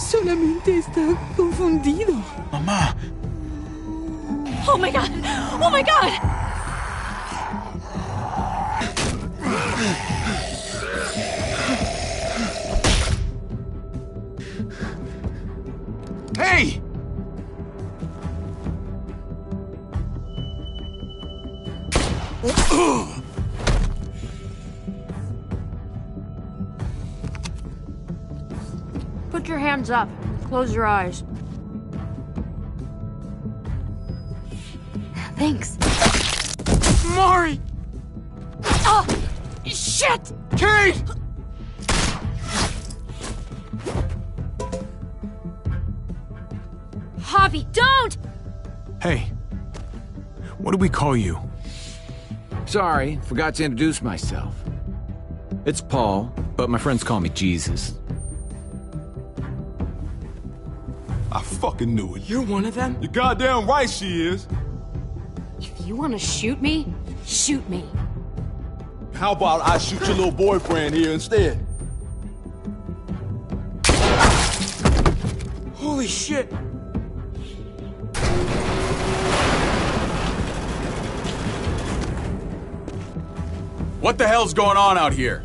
Solamente está confundido. Mamá. Oh my god! Oh my god! Hey! Put your hands up. Close your eyes. Thanks. Mari! Oh! Shit! Kate! Javi, don't! Hey. What do we call you? Sorry, forgot to introduce myself. It's Paul, but my friends call me Jesus. I fucking knew it. You're one of them? You're goddamn right she is. If you want to shoot me, shoot me. How about I shoot your little boyfriend here instead? Holy shit! What the hell's going on out here?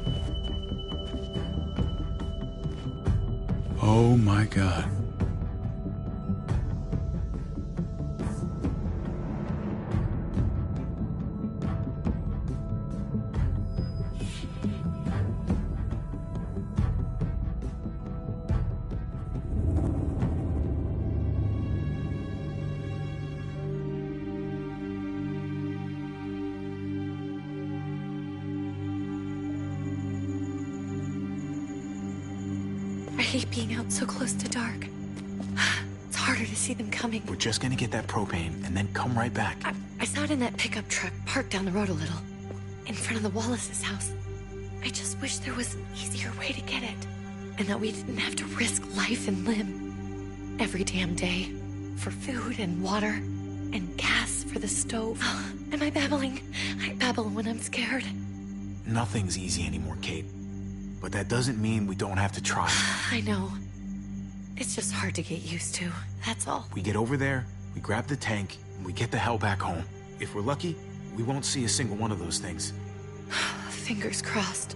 Oh my god. I hate being out so close to dark. It's harder to see them coming. We're just gonna get that propane and then come right back. I saw it in that pickup truck parked down the road a little, in front of the Wallace's house. I just wish there was an easier way to get it, and that we didn't have to risk life and limb every damn day for food and water and gas for the stove. Am I babbling? I babble when I'm scared. Nothing's easy anymore, Kate. But that doesn't mean we don't have to try. I know. It's just hard to get used to, that's all. We get over there, we grab the tank, and we get the hell back home. If we're lucky, we won't see a single one of those things. Fingers crossed.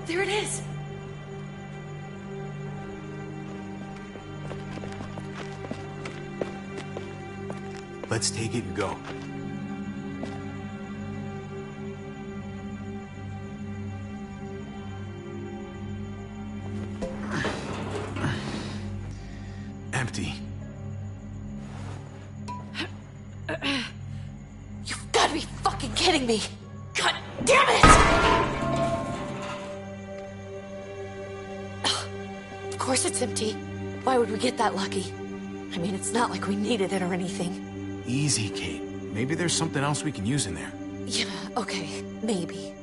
There it is! Let's take it and go. Empty. You've got to be fucking kidding me! God damn it! Of course it's empty. Why would we get that lucky? I mean, it's not like we needed it or anything. Easy, Kate. Maybe there's something else we can use in there. Yeah, okay, maybe.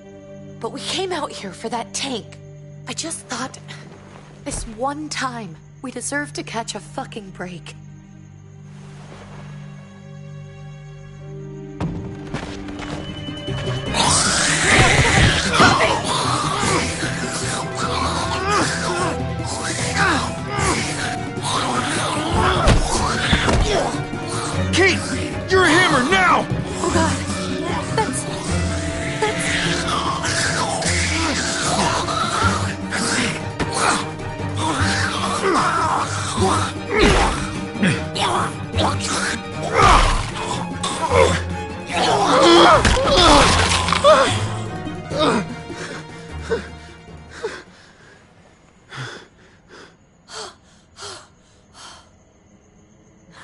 But we came out here for that tank. I just thought, this one time, we deserve to catch a fucking break. Kate! You're a hammer now! Oh god. That's...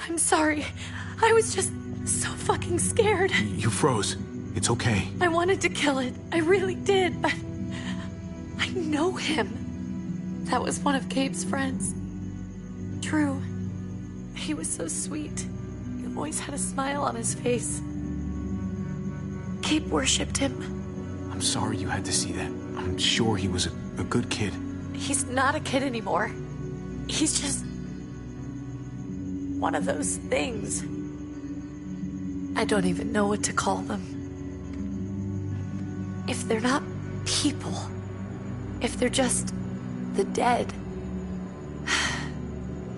I'm sorry. I was just so fucking scared. You froze. It's okay. I wanted to kill it. I really did, but I know him. That was one of Gabe's friends. Drew. He was so sweet. He always had a smile on his face. Gabe worshipped him. I'm sorry you had to see that. I'm sure he was a good kid. He's not a kid anymore. He's just one of those things. I don't even know what to call them. If they're not people. If they're just the dead.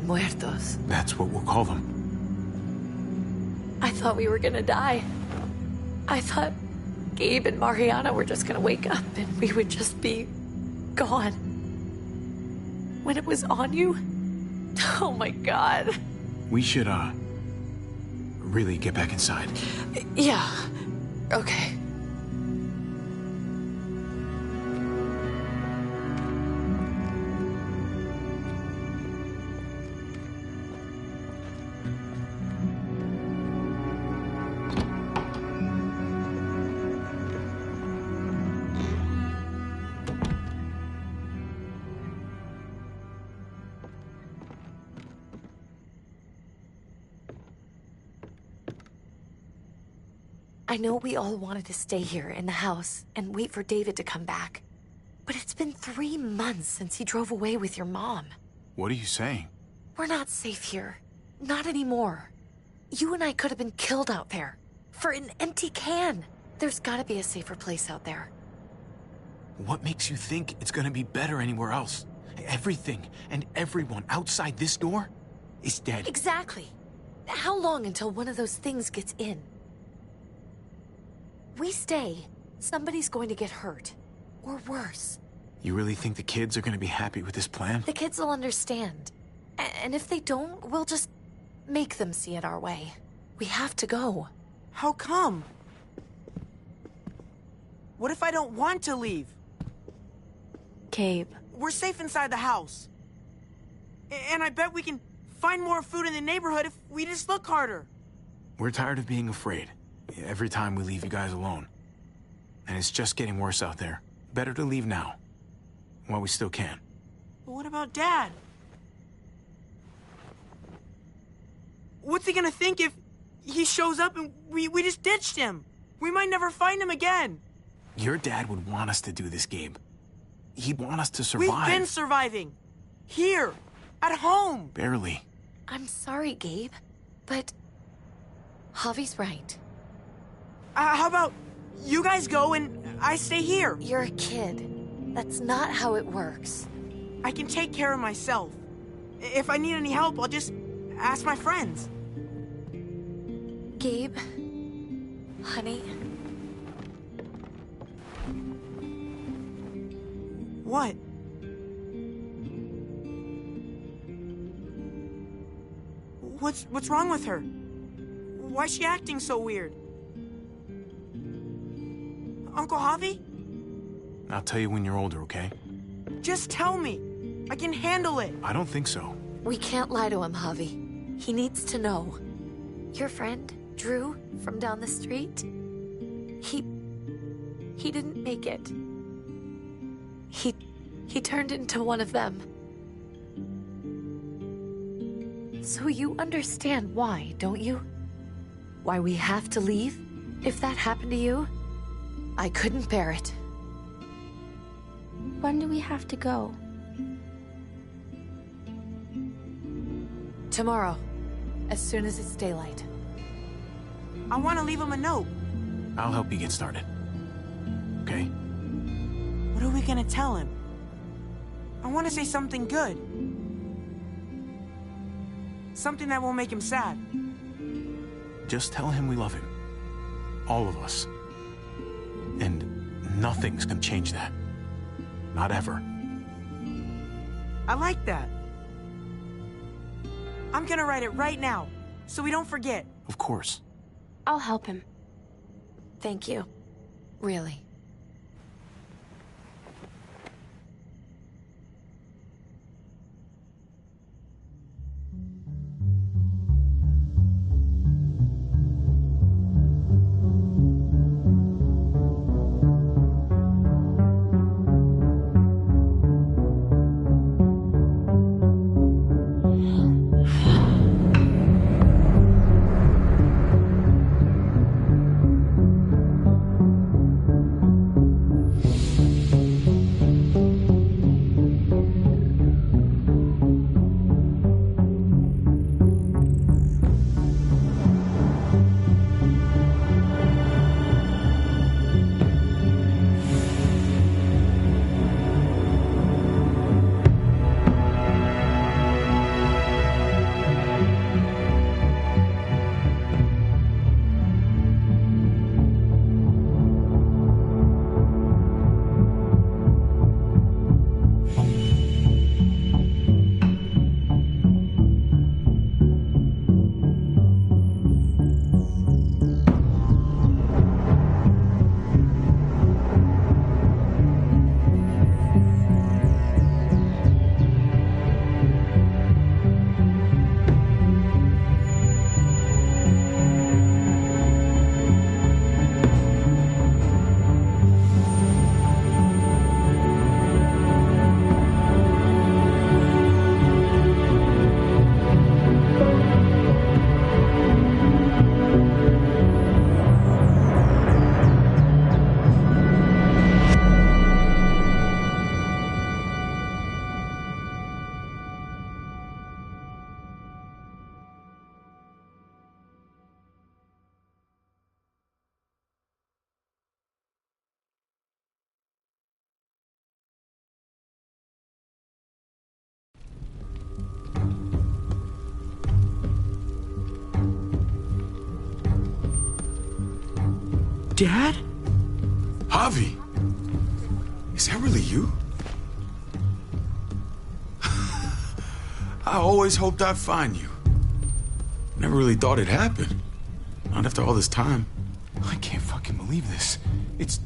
Muertos. That's what we'll call them. I thought we were gonna die. I thought Gabe and Mariana were just gonna wake up and we would just be gone. When it was on you? Oh my God. We should, really get back inside. Yeah. Okay. I know we all wanted to stay here in the house and wait for David to come back. But it's been 3 months since he drove away with your mom. What are you saying? We're not safe here. Not anymore. You and I could have been killed out there. For an empty can. There's gotta be a safer place out there. What makes you think it's gonna be better anywhere else? Everything and everyone outside this door is dead. Exactly. How long until one of those things gets in? We stay, somebody's going to get hurt. Or worse. You really think the kids are gonna be happy with this plan? The kids will understand. And if they don't, we'll just make them see it our way. We have to go. How come? What if I don't want to leave? Gabe. We're safe inside the house. And I bet we can find more food in the neighborhood if we just look harder. We're tired of being afraid. Every time we leave you guys alone. And it's just getting worse out there. Better to leave now. While we still can. But what about Dad? What's he gonna think if he shows up and we just ditched him? We might never find him again. Your dad would want us to do this, Gabe. He'd want us to survive. We've been surviving. Here. At home. Barely. I'm sorry, Gabe. But Javi's right. How about you guys go and I stay here? You're a kid. That's not how it works. I can take care of myself. If I need any help, I'll just ask my friends. Gabe, honey. What? What's wrong with her? Why's she acting so weird? Uncle Javi? I'll tell you when you're older, okay? Just tell me. I can handle it. I don't think so. We can't lie to him, Javi. He needs to know. Your friend, Drew, from down the street, he didn't make it. He turned into one of them. So you understand why, don't you? Why we have to leave? If that happened to you, I couldn't bear it. When do we have to go? Tomorrow, as soon as it's daylight. I want to leave him a note. I'll help you get started. Okay? What are we gonna tell him? I want to say something good. Something that won't make him sad. Just tell him we love him. All of us. And nothing's gonna change that. Not ever. I like that. I'm gonna write it right now, so we don't forget. Of course. I'll help him. Thank you. Really. Dad? Javi, is that really you? I always hoped I'd find you. Never really thought it'd happen. Not after all this time. I can't fucking believe this. It's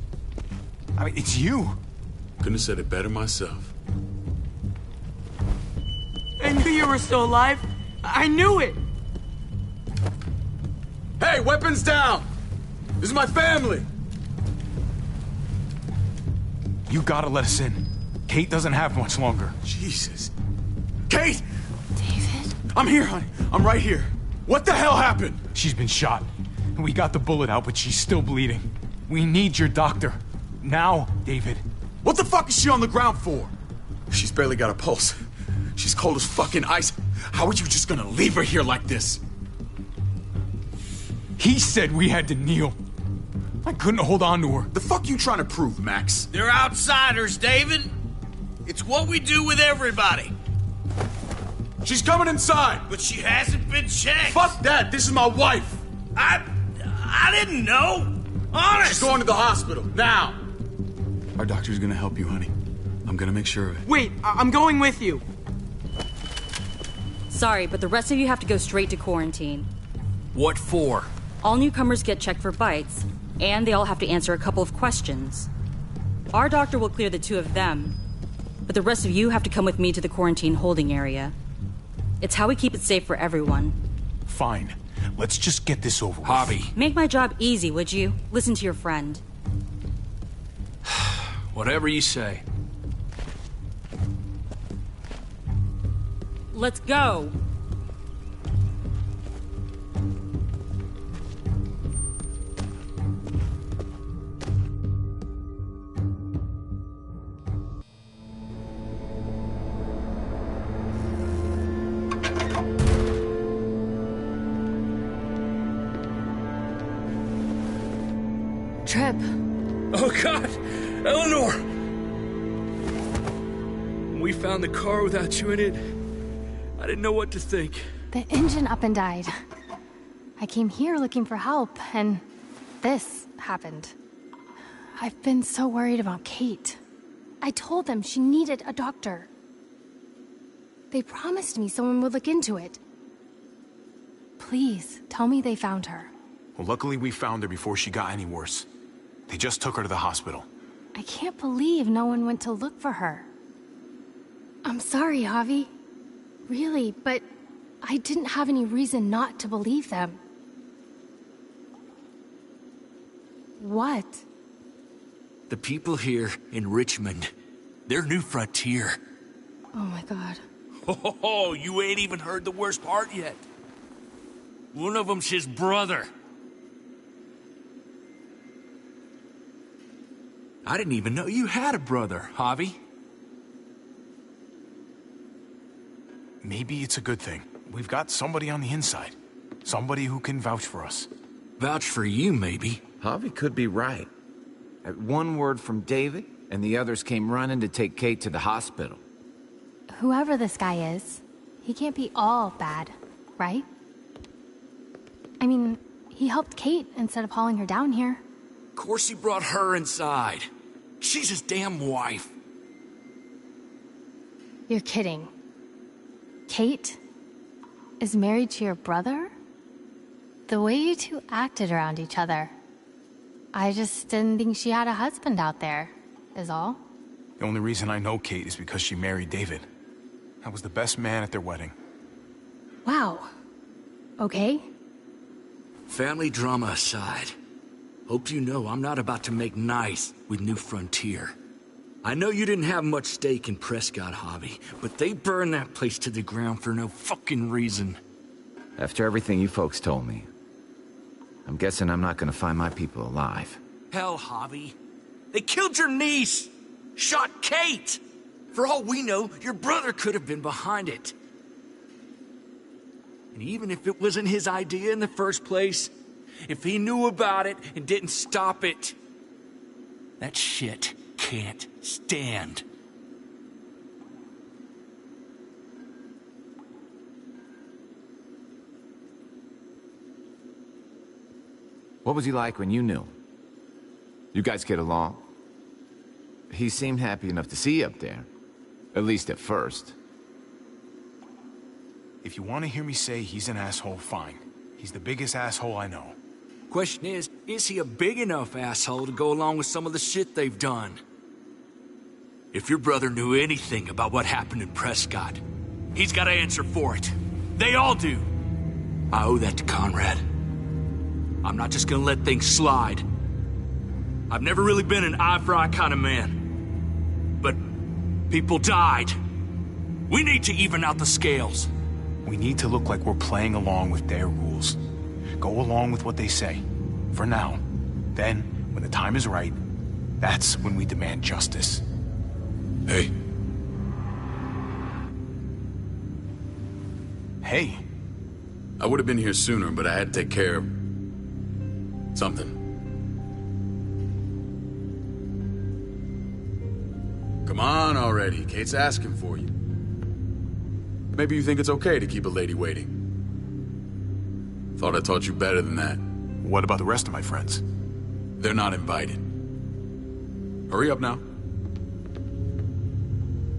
you. Couldn't have said it better myself. I knew you were still alive. I knew it. Hey, weapons down! This is my family! You gotta let us in. Kate doesn't have much longer. Jesus. Kate! David? I'm here, honey. I'm right here. What the hell happened? She's been shot. We got the bullet out, but she's still bleeding. We need your doctor. Now, David. What the fuck is she on the ground for? She's barely got a pulse. She's cold as fucking ice. How are you just gonna leave her here like this? He said we had to kneel. I couldn't hold on to her. The fuck you trying to prove, Max? They're outsiders, David. It's what we do with everybody. She's coming inside. But she hasn't been checked. Fuck that. This is my wife. I didn't know. Honest. She's going to the hospital now. Our doctor's gonna help you, honey. I'm gonna make sure of it. Wait, I'm going with you. Sorry, but the rest of you have to go straight to quarantine. What for? All newcomers get checked for bites, and they all have to answer a couple of questions. Our doctor will clear the two of them, but the rest of you have to come with me to the quarantine holding area. It's how we keep it safe for everyone. Fine. Let's just get this over with. Javi. Make my job easy, would you? Listen to your friend. Whatever you say. Let's go. Trip. Oh, God! Eleanor! When we found the car without you in it, I didn't know what to think. The engine up and died. I came here looking for help, and this happened. I've been so worried about Kate. I told them she needed a doctor. They promised me someone would look into it. Please, tell me they found her. Well, luckily we found her before she got any worse. They just took her to the hospital. I can't believe no one went to look for her. I'm sorry, Javi. Really, but I didn't have any reason not to believe them. What? The people here in Richmond, their new frontier. Oh my God. Oh, you ain't even heard the worst part yet. One of them's his brother. I didn't even know you had a brother, Javi. Maybe it's a good thing. We've got somebody on the inside. Somebody who can vouch for us. Vouch for you, maybe. Javi could be right. At one word from David, and the others came running to take Kate to the hospital. Whoever this guy is, he can't be all bad, right? I mean, he helped Kate instead of hauling her down here. Of course he brought her inside. She's his damn wife. You're kidding. Kate is married to your brother? The way you two acted around each other. I just didn't think she had a husband out there, is all. The only reason I know Kate is because she married David. I was the best man at their wedding. Wow. Okay. Family drama aside, hope you know I'm not about to make nice with New Frontier. I know you didn't have much stake in Prescott, Javi, but they burned that place to the ground for no fucking reason. After everything you folks told me, I'm guessing I'm not gonna find my people alive. Hell, Javi. They killed your niece! Shot Kate! For all we know, your brother could have been behind it. And even if it wasn't his idea in the first place, if he knew about it and didn't stop it, that shit can't stand. What was he like when you knew? You guys get along? He seemed happy enough to see you up there. At least at first. If you want to hear me say he's an asshole, fine. He's the biggest asshole I know. Question is he a big enough asshole to go along with some of the shit they've done? If your brother knew anything about what happened in Prescott, he's got to answer for it. They all do. I owe that to Conrad. I'm not just gonna let things slide. I've never really been an eye-for-eye kind of man. But people died. We need to even out the scales. We need to look like we're playing along with their rules. Go along with what they say. For now. Then, when the time is right, that's when we demand justice. Hey. Hey. I would have been here sooner, but I had to take care of something. Come on already. Kate's asking for you. Maybe you think it's okay to keep a lady waiting. Thought I taught you better than that. What about the rest of my friends? They're not invited. Hurry up now.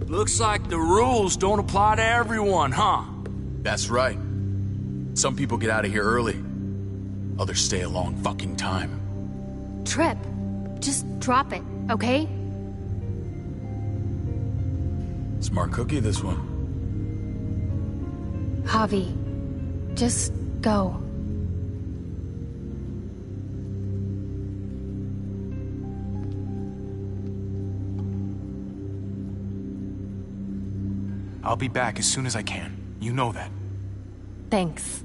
Looks like the rules don't apply to everyone, huh? That's right. Some people get out of here early. Others stay a long fucking time. Trip, just drop it, okay? Smart cookie, this one. Javi, just go. I'll be back as soon as I can. You know that. Thanks.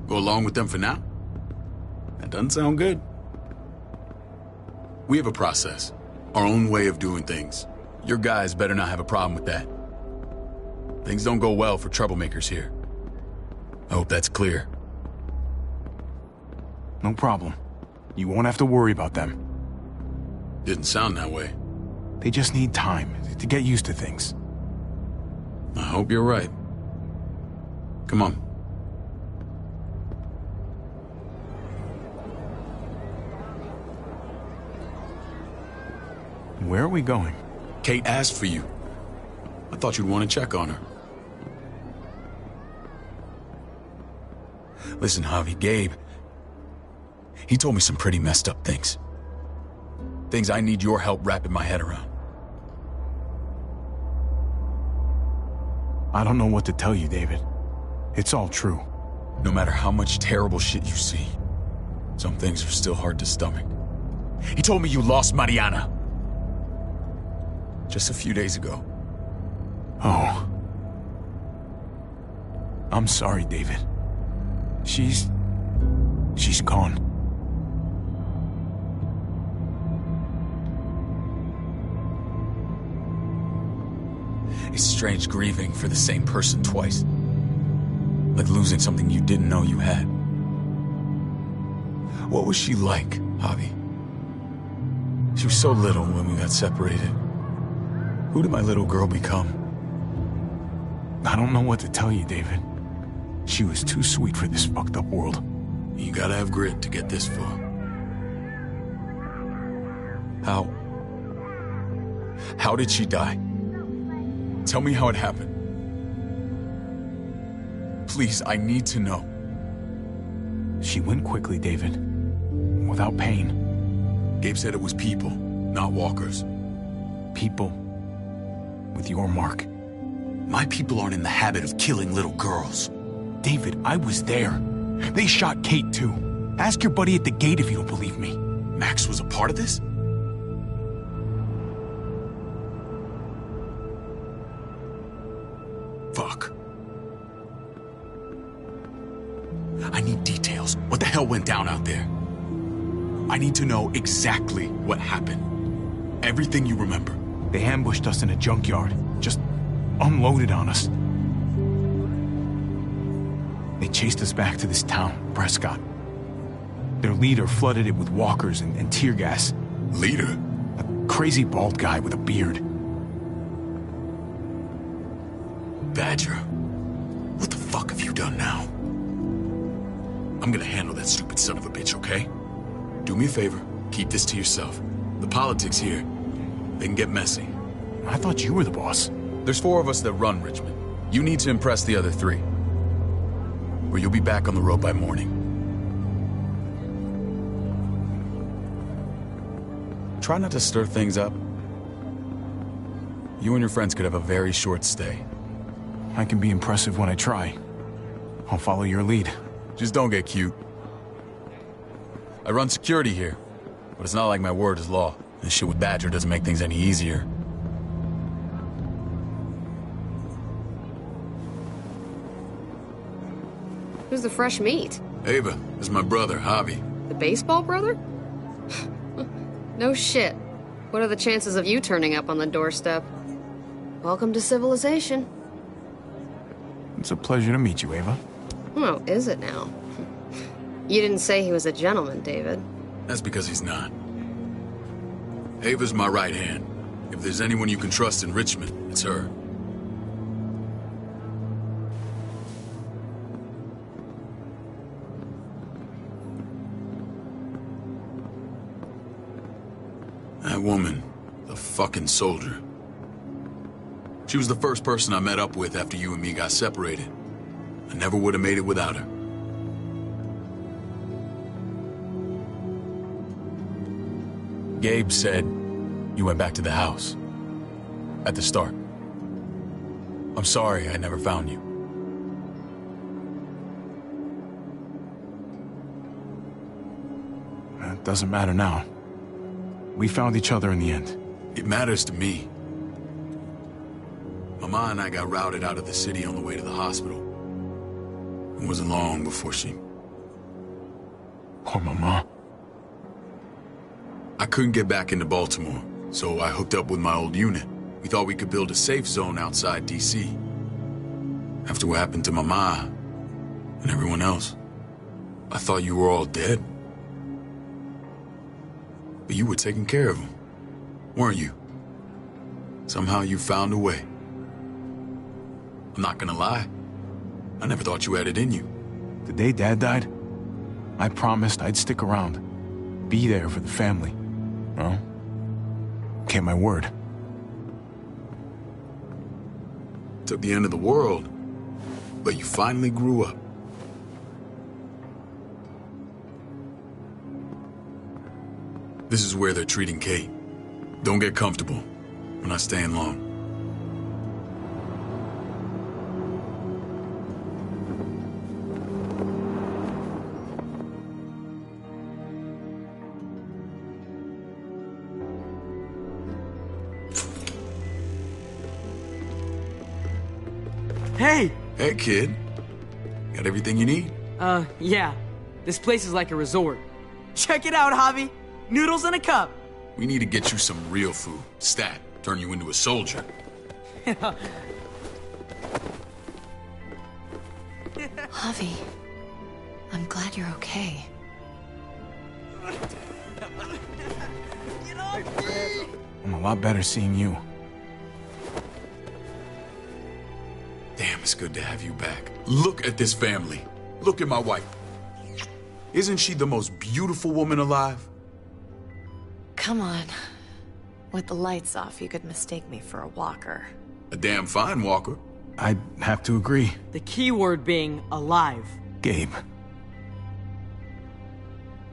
Go along with them for now? That doesn't sound good. We have a process, our own way of doing things. Your guys better not have a problem with that. Things don't go well for troublemakers here. I hope that's clear. No problem. You won't have to worry about them. Didn't sound that way. They just need time to get used to things. I hope you're right. Come on. Where are we going? Kate asked for you. I thought you'd want to check on her. Listen, Javi, Gabe, he told me some pretty messed up things. Things I need your help wrapping my head around. I don't know what to tell you, David. It's all true. No matter how much terrible shit you see, some things are still hard to stomach. He told me you lost Mariana. Just a few days ago. Oh. I'm sorry, David. She's gone. It's strange grieving for the same person twice. Like losing something you didn't know you had. What was she like, Javi? She was so little when we got separated. Who did my little girl become? I don't know what to tell you, David. She was too sweet for this fucked up world. You gotta have grit to get this far. How did she die? Tell me how it happened. Please, I need to know. She went quickly, David. Without pain. Gabe said it was people, not walkers. People. With your mark. My people aren't in the habit of killing little girls. David, I was there. They shot Kate, too. Ask your buddy at the gate if you don't believe me. Max was a part of this? Fuck. I need details. What the hell went down out there? I need to know exactly what happened. Everything you remember. They ambushed us in a junkyard. Just unloaded on us. They chased us back to this town, Prescott. Their leader flooded it with walkers and tear gas. Leader? A crazy bald guy with a beard. Badger, what the fuck have you done now? I'm gonna handle that stupid son of a bitch, okay? Do me a favor, keep this to yourself. The politics here, they can get messy. I thought you were the boss. There's 4 of us that run Richmond. You need to impress the other 3. Or you'll be back on the road by morning. Try not to stir things up. You and your friends could have a very short stay. I can be impressive when I try. I'll follow your lead. Just don't get cute. I run security here, but it's not like my word is law. This shit with Badger doesn't make things any easier. Who's the fresh meat? Ava, this is my brother, Javi. The baseball brother? No shit. What are the chances of you turning up on the doorstep? Welcome to civilization. It's a pleasure to meet you, Ava. Oh, is it now? You didn't say he was a gentleman, David. That's because he's not. Ava's my right hand. If there's anyone you can trust in Richmond, it's her. That woman, the fucking soldier. She was the first person I met up with after you and me got separated. I never would have made it without her. Gabe said you went back to the house. At the start. I'm sorry I never found you. It doesn't matter now. We found each other in the end. It matters to me. Mama and I got routed out of the city on the way to the hospital. It wasn't long before she... Poor Mama. I couldn't get back into Baltimore, so I hooked up with my old unit. We thought we could build a safe zone outside D.C. After what happened to Mama and everyone else, I thought you were all dead. But you were taking care of them, weren't you? Somehow you found a way. I'm not gonna lie. I never thought you had it in you. The day Dad died, I promised I'd stick around. Be there for the family. Well, kept my word. Took the end of the world, but you finally grew up. This is where they're treating Kate. Don't get comfortable. We're not staying long. Hey! Hey, kid. Got everything you need? Yeah. This place is like a resort. Check it out, Javi. Noodles in a cup. We need to get you some real food. Stat. Turn you into a soldier. Javi, I'm glad you're okay. I'm a lot better seeing you. Damn, it's good to have you back. Look at this family. Look at my wife. Isn't she the most beautiful woman alive? Come on. With the lights off, you could mistake me for a walker. A damn fine walker. I'd have to agree. The key word being alive. Gabe.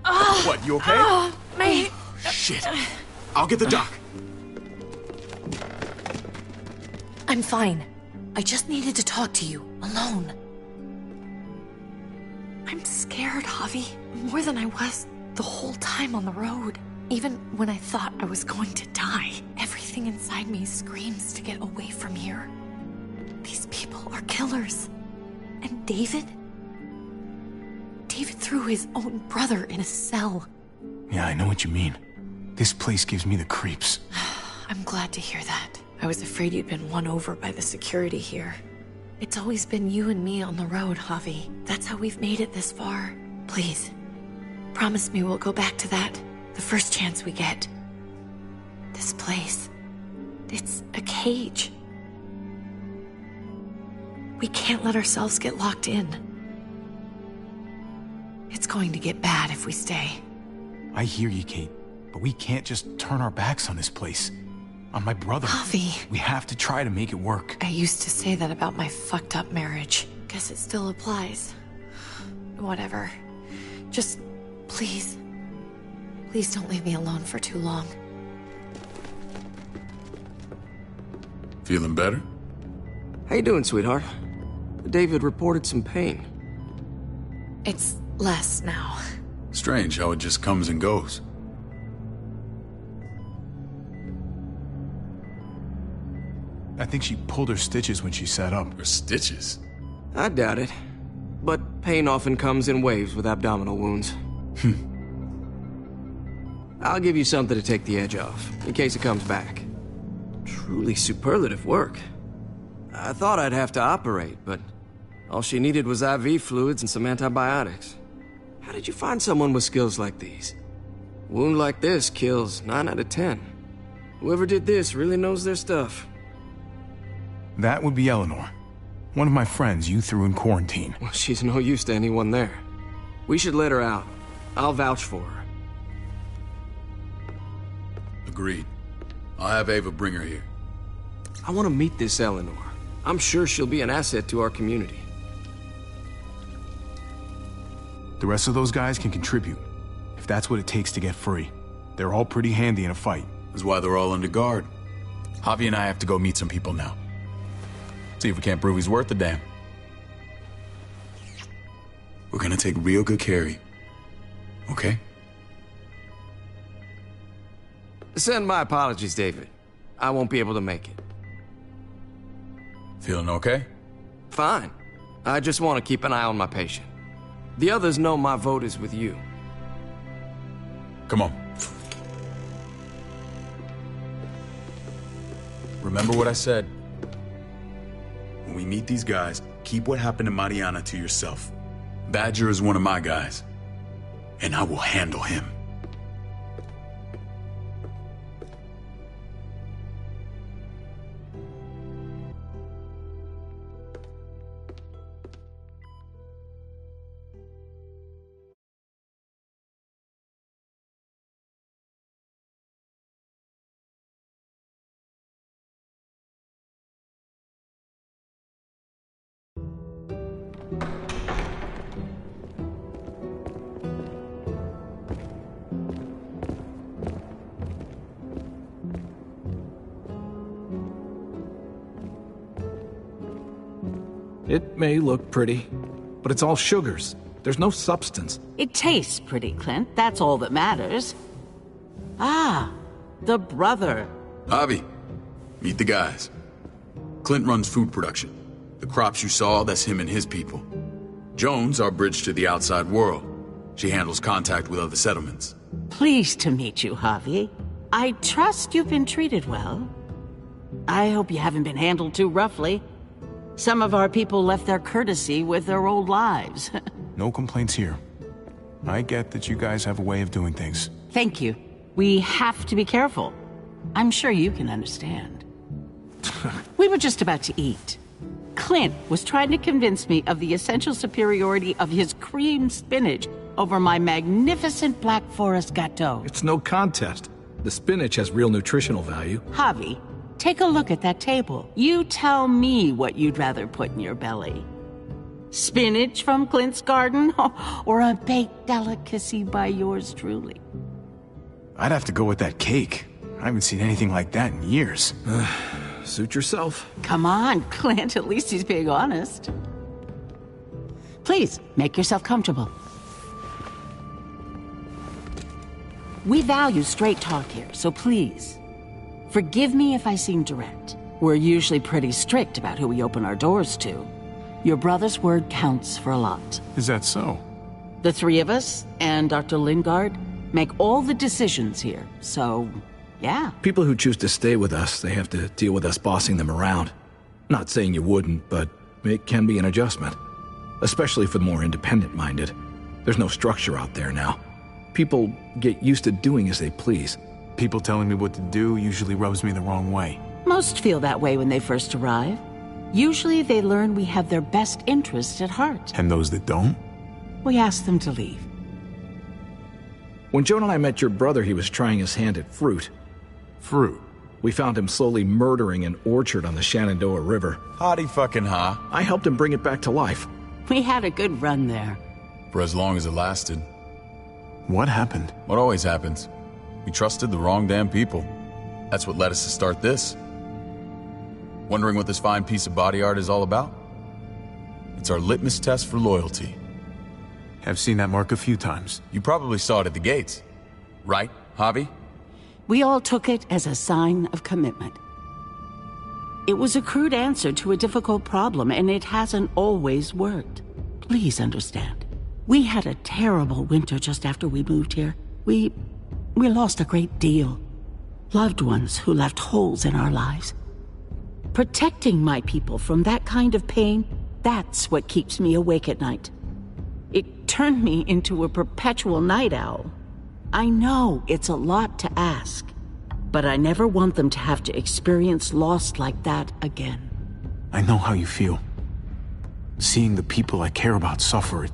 What, you okay? My... Shit. I'll get the doc. I'm fine. I just needed to talk to you, alone. I'm scared, Javi. More than I was the whole time on the road. Even when I thought I was going to die, everything inside me screams to get away from here. These people are killers. And David? David threw his own brother in a cell. Yeah, I know what you mean. This place gives me the creeps. I'm glad to hear that. I was afraid you'd been won over by the security here. It's always been you and me on the road, Javi. That's how we've made it this far. Please, promise me we'll go back to that the first chance we get. This place, it's a cage. We can't let ourselves get locked in. It's going to get bad if we stay. I hear you, Kate, but we can't just turn our backs on this place. On my brother. Javi. We have to try to make it work. I used to say that about my fucked up marriage. Guess it still applies. Whatever. Just, please. Please don't leave me alone for too long. Feeling better? How you doing, sweetheart? David reported some pain. It's less now. Strange how it just comes and goes. I think she pulled her stitches when she sat up. Her stitches? I doubt it. But pain often comes in waves with abdominal wounds. I'll give you something to take the edge off, in case it comes back. Truly superlative work. I thought I'd have to operate, but all she needed was IV fluids and some antibiotics. How did you find someone with skills like these? A wound like this kills 9 out of 10. Whoever did this really knows their stuff. That would be Eleanor. One of my friends you threw in quarantine. Well, she's no use to anyone there. We should let her out. I'll vouch for her. Agreed. I'll have Ava bring her here. I want to meet this Eleanor. I'm sure she'll be an asset to our community. The rest of those guys can contribute, if that's what it takes to get free. They're all pretty handy in a fight. That's why they're all under guard. Javi and I have to go meet some people now. See if we can't prove he's worth the damn. We're gonna take real good care of you. Okay? Send my apologies, David. I won't be able to make it. Feeling okay? Fine. I just want to keep an eye on my patient. The others know my vote is with you. Come on. Remember what I said. When we meet these guys, keep what happened to Mariana to yourself. Badger is one of my guys, and I will handle him. It may look pretty, but it's all sugars. There's no substance. It tastes pretty, Clint. That's all that matters. Ah, the brother. Javi, meet the guys. Clint runs food production. The crops you saw, that's him and his people. Jones, our bridge to the outside world. She handles contact with other settlements. Pleased to meet you, Javi. I trust you've been treated well. I hope you haven't been handled too roughly. Some of our people left their courtesy with their old lives. No complaints here. I get that you guys have a way of doing things. Thank you. We have to be careful. I'm sure you can understand. We were just about to eat. Clint was trying to convince me of the essential superiority of his cream spinach over my magnificent Black Forest gâteau. It's no contest. The spinach has real nutritional value. Javi, take a look at that table. You tell me what you'd rather put in your belly. Spinach from Clint's garden, or a baked delicacy by yours truly? I'd have to go with that cake. I haven't seen anything like that in years. Suit yourself. Come on, Clint, at least he's being honest. Please, make yourself comfortable. We value straight talk here, so please, forgive me if I seem direct. We're usually pretty strict about who we open our doors to. Your brother's word counts for a lot. Is that so? The three of us, and Dr. Lingard, make all the decisions here, so yeah. People who choose to stay with us, they have to deal with us bossing them around. Not saying you wouldn't, but it can be an adjustment. Especially for the more independent-minded. There's no structure out there now. People get used to doing as they please. People telling me what to do usually rubs me the wrong way. Most feel that way when they first arrive. Usually they learn we have their best interests at heart. And those that don't? We ask them to leave. When Joan and I met your brother, he was trying his hand at fruit. Fruit? We found him slowly murdering an orchard on the Shenandoah River. Howdy fucking ha. I helped him bring it back to life. We had a good run there. For as long as it lasted. What happened? What always happens. We trusted the wrong damn people. That's what led us to start this. Wondering what this fine piece of body art is all about? It's our litmus test for loyalty. I've seen that mark a few times. You probably saw it at the gates. Right, Javi? We all took it as a sign of commitment. It was a crude answer to a difficult problem, and it hasn't always worked. Please understand. We had a terrible winter just after we moved here. We lost a great deal. Loved ones who left holes in our lives. Protecting my people from that kind of pain, that's what keeps me awake at night. It turned me into a perpetual night owl. I know it's a lot to ask, but I never want them to have to experience loss like that again. I know how you feel. Seeing the people I care about suffer,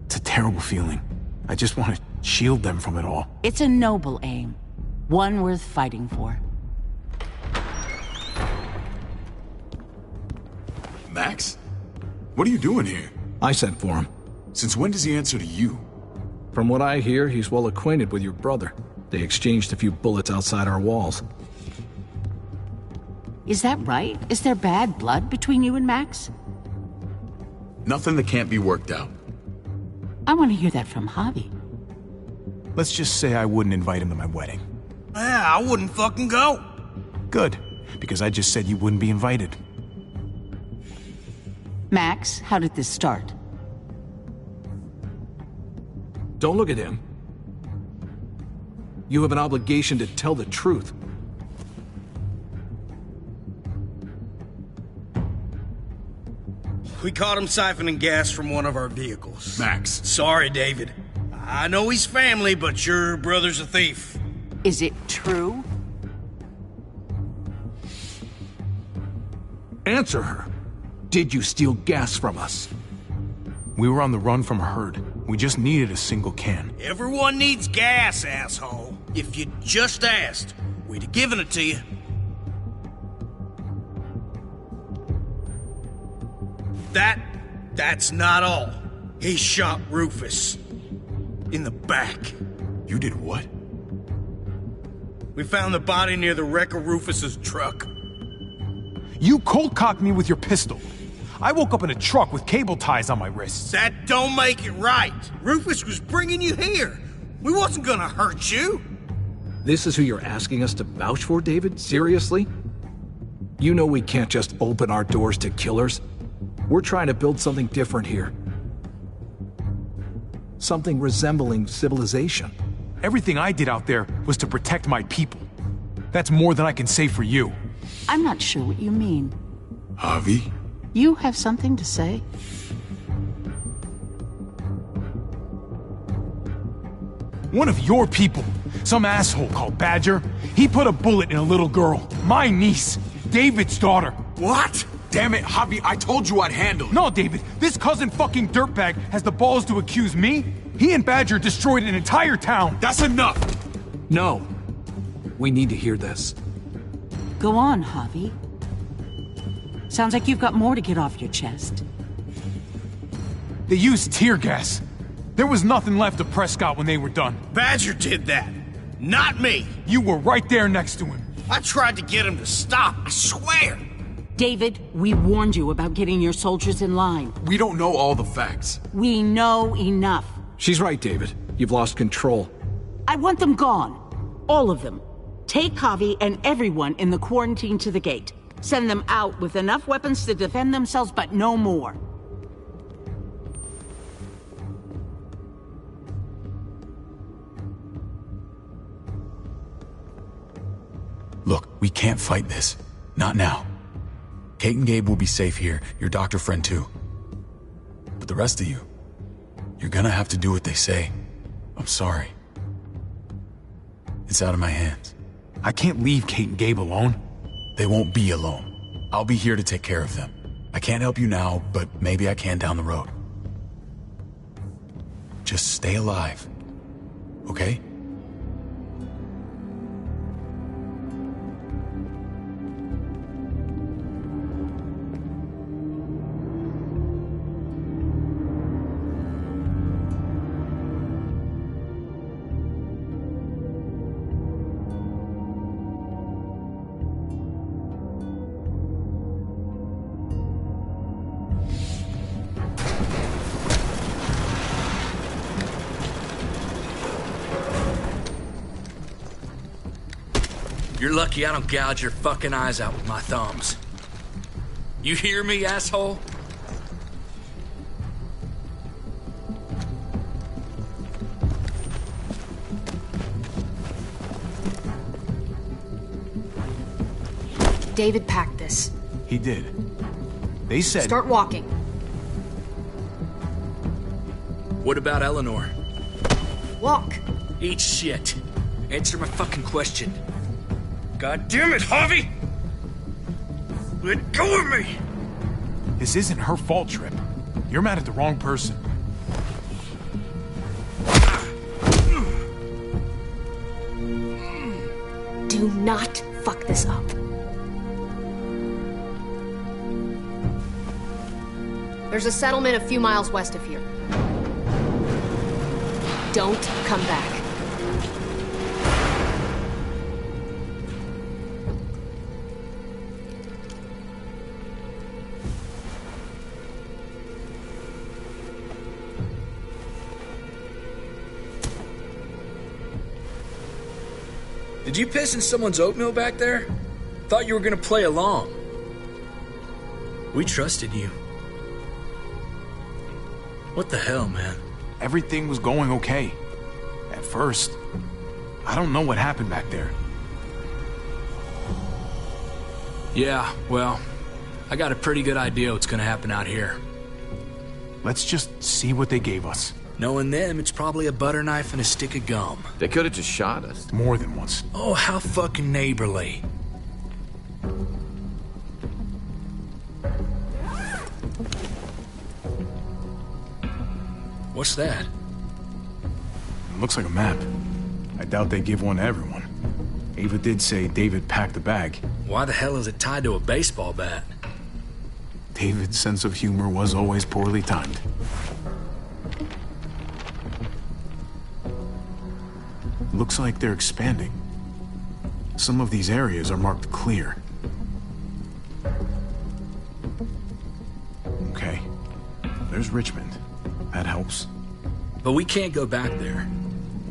it's a terrible feeling. I just want to shield them from it all. It's a noble aim, one worth fighting for. Max? What are you doing here? I sent for him. Since when does he answer to you? From what I hear, he's well acquainted with your brother. They exchanged a few bullets outside our walls. Is that right? Is there bad blood between you and Max? Nothing that can't be worked out. I want to hear that from Javi. Let's just say I wouldn't invite him to my wedding. Yeah, I wouldn't fucking go. Good, because I just said you wouldn't be invited. Max, how did this start? Don't look at him. You have an obligation to tell the truth. We caught him siphoning gas from one of our vehicles. Max. Sorry, David. I know he's family, but your brother's a thief. Is it true? Answer her. Did you steal gas from us? We were on the run from a herd. We just needed a single can. Everyone needs gas, asshole. If you just asked, we'd have given it to you. That's not all. He shot Rufus. In the back. You did what? We found the body near the wreck of Rufus's truck. You cold-cocked me with your pistol. I woke up in a truck with cable ties on my wrists. That don't make it right. Rufus was bringing you here. We wasn't gonna hurt you. This is who you're asking us to vouch for, David? Seriously? You know we can't just open our doors to killers. We're trying to build something different here. Something resembling civilization. Everything I did out there was to protect my people. That's more than I can say for you. I'm not sure what you mean. Javi? You have something to say? One of your people, some asshole called Badger, he put a bullet in a little girl. My niece, David's daughter. What? Damn it, Javi, I told you I'd handle it. No, David, this cousin fucking dirtbag has the balls to accuse me? He and Badger destroyed an entire town. That's enough! No. We need to hear this. Go on, Javi. Sounds like you've got more to get off your chest. They used tear gas. There was nothing left of Prescott when they were done. Badger did that, not me. You were right there next to him. I tried to get him to stop, I swear. David, we warned you about getting your soldiers in line. We don't know all the facts. We know enough. She's right, David. You've lost control. I want them gone. All of them. Take Javi and everyone in the quarantine to the gate. Send them out with enough weapons to defend themselves, but no more. Look, we can't fight this. Not now. Kate and Gabe will be safe here, your doctor friend too. But the rest of you, you're gonna have to do what they say. I'm sorry. It's out of my hands. I can't leave Kate and Gabe alone. They won't be alone. I'll be here to take care of them. I can't help you now, but maybe I can down the road. Just stay alive, okay? You're lucky I don't gouge your fucking eyes out with my thumbs. You hear me, asshole? David packed this. He did. They said... Start walking. What about Eleanor? Walk. Eat shit. Answer my fucking question. God damn it, Harvey! Let go of me! This isn't her fault, Trip. You're mad at the wrong person. Do not fuck this up. There's a settlement a few miles west of here. Don't come back. Did you piss in someone's oatmeal back there? Thought you were gonna play along. We trusted you. What the hell, man? Everything was going okay. At first. I don't know what happened back there. Yeah, well, I got a pretty good idea what's gonna happen out here. Let's just see what they gave us. Knowing them, it's probably a butter knife and a stick of gum. They could have just shot us. More than once. Oh, how fucking neighborly. What's that? It looks like a map. I doubt they give one to everyone. Ava did say David packed the bag. Why the hell is it tied to a baseball bat? David's sense of humor was always poorly timed. Looks like they're expanding. Some of these areas are marked clear. Okay. There's Richmond. That helps. But we can't go back there.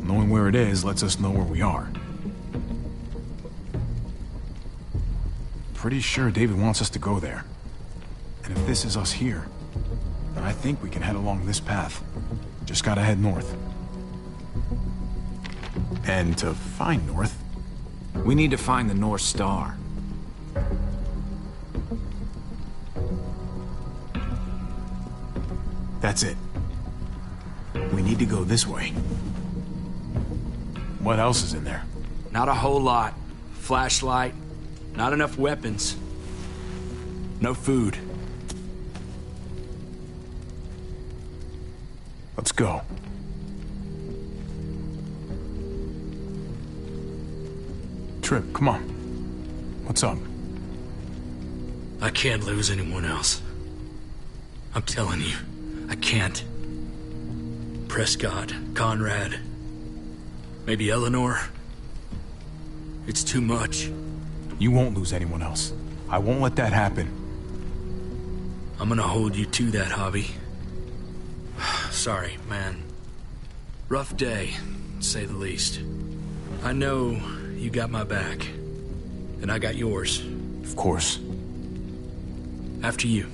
Knowing where it is lets us know where we are. Pretty sure David wants us to go there. And if this is us here, then I think we can head along this path. Just gotta head north. And to find north, We need to find the North Star. that's it. We need to go this way. What else is in there? Not a whole lot. Flashlight, not enough weapons. No food. Let's go. Trip, come on. What's up? I can't lose anyone else. I'm telling you, I can't. Prescott, Conrad, maybe Eleanor. It's too much. You won't lose anyone else. I won't let that happen. I'm gonna hold you to that, Javi. Sorry, man. Rough day, to say the least. I know you got my back, and I got yours. Of course. After you.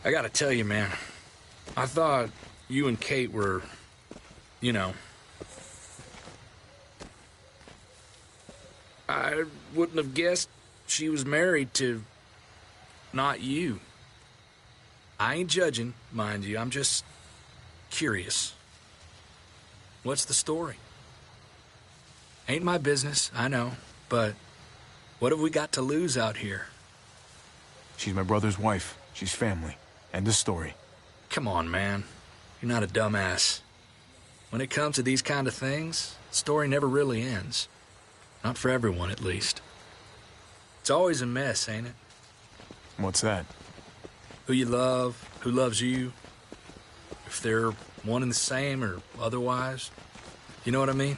I gotta tell you, man. I thought you and Kate were, you know... I wouldn't have guessed she was married to... not you. I ain't judging, mind you. I'm just curious. What's the story? Ain't my business, I know, but what have we got to lose out here? She's my brother's wife. She's family. End of story. Come on, man. You're not a dumbass. When it comes to these kind of things, the story never really ends. Not for everyone, at least. It's always a mess, ain't it? What's that? Who you love, who loves you, if they're one and the same or otherwise. You know what I mean?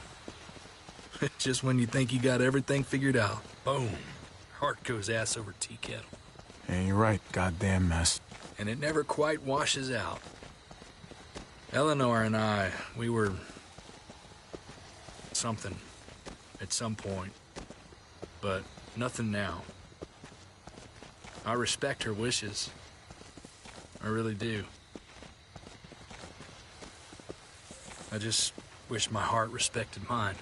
Just when you think you got everything figured out, boom, heart goes ass over tea kettle. Yeah, you're right. Goddamn mess. And it never quite washes out. Eleanor and I, we were... something at some point, but nothing now. I respect her wishes. I really do. I just wish my heart respected mine.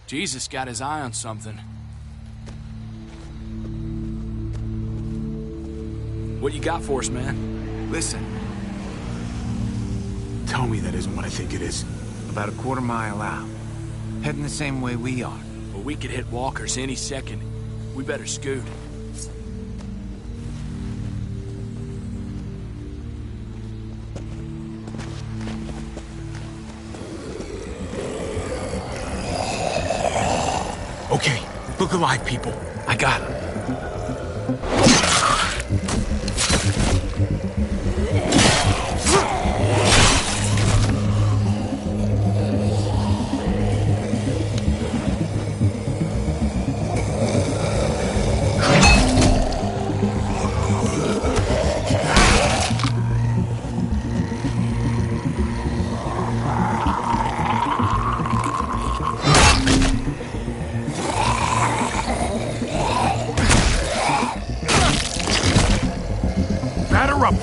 Jesus got his eye on something. What you got for us, man? Listen. Tell me that isn't what I think it is. About a quarter mile out. Heading the same way we are. Well, we could hit walkers any second. We better scoot. Okay, look alive, people. I got him.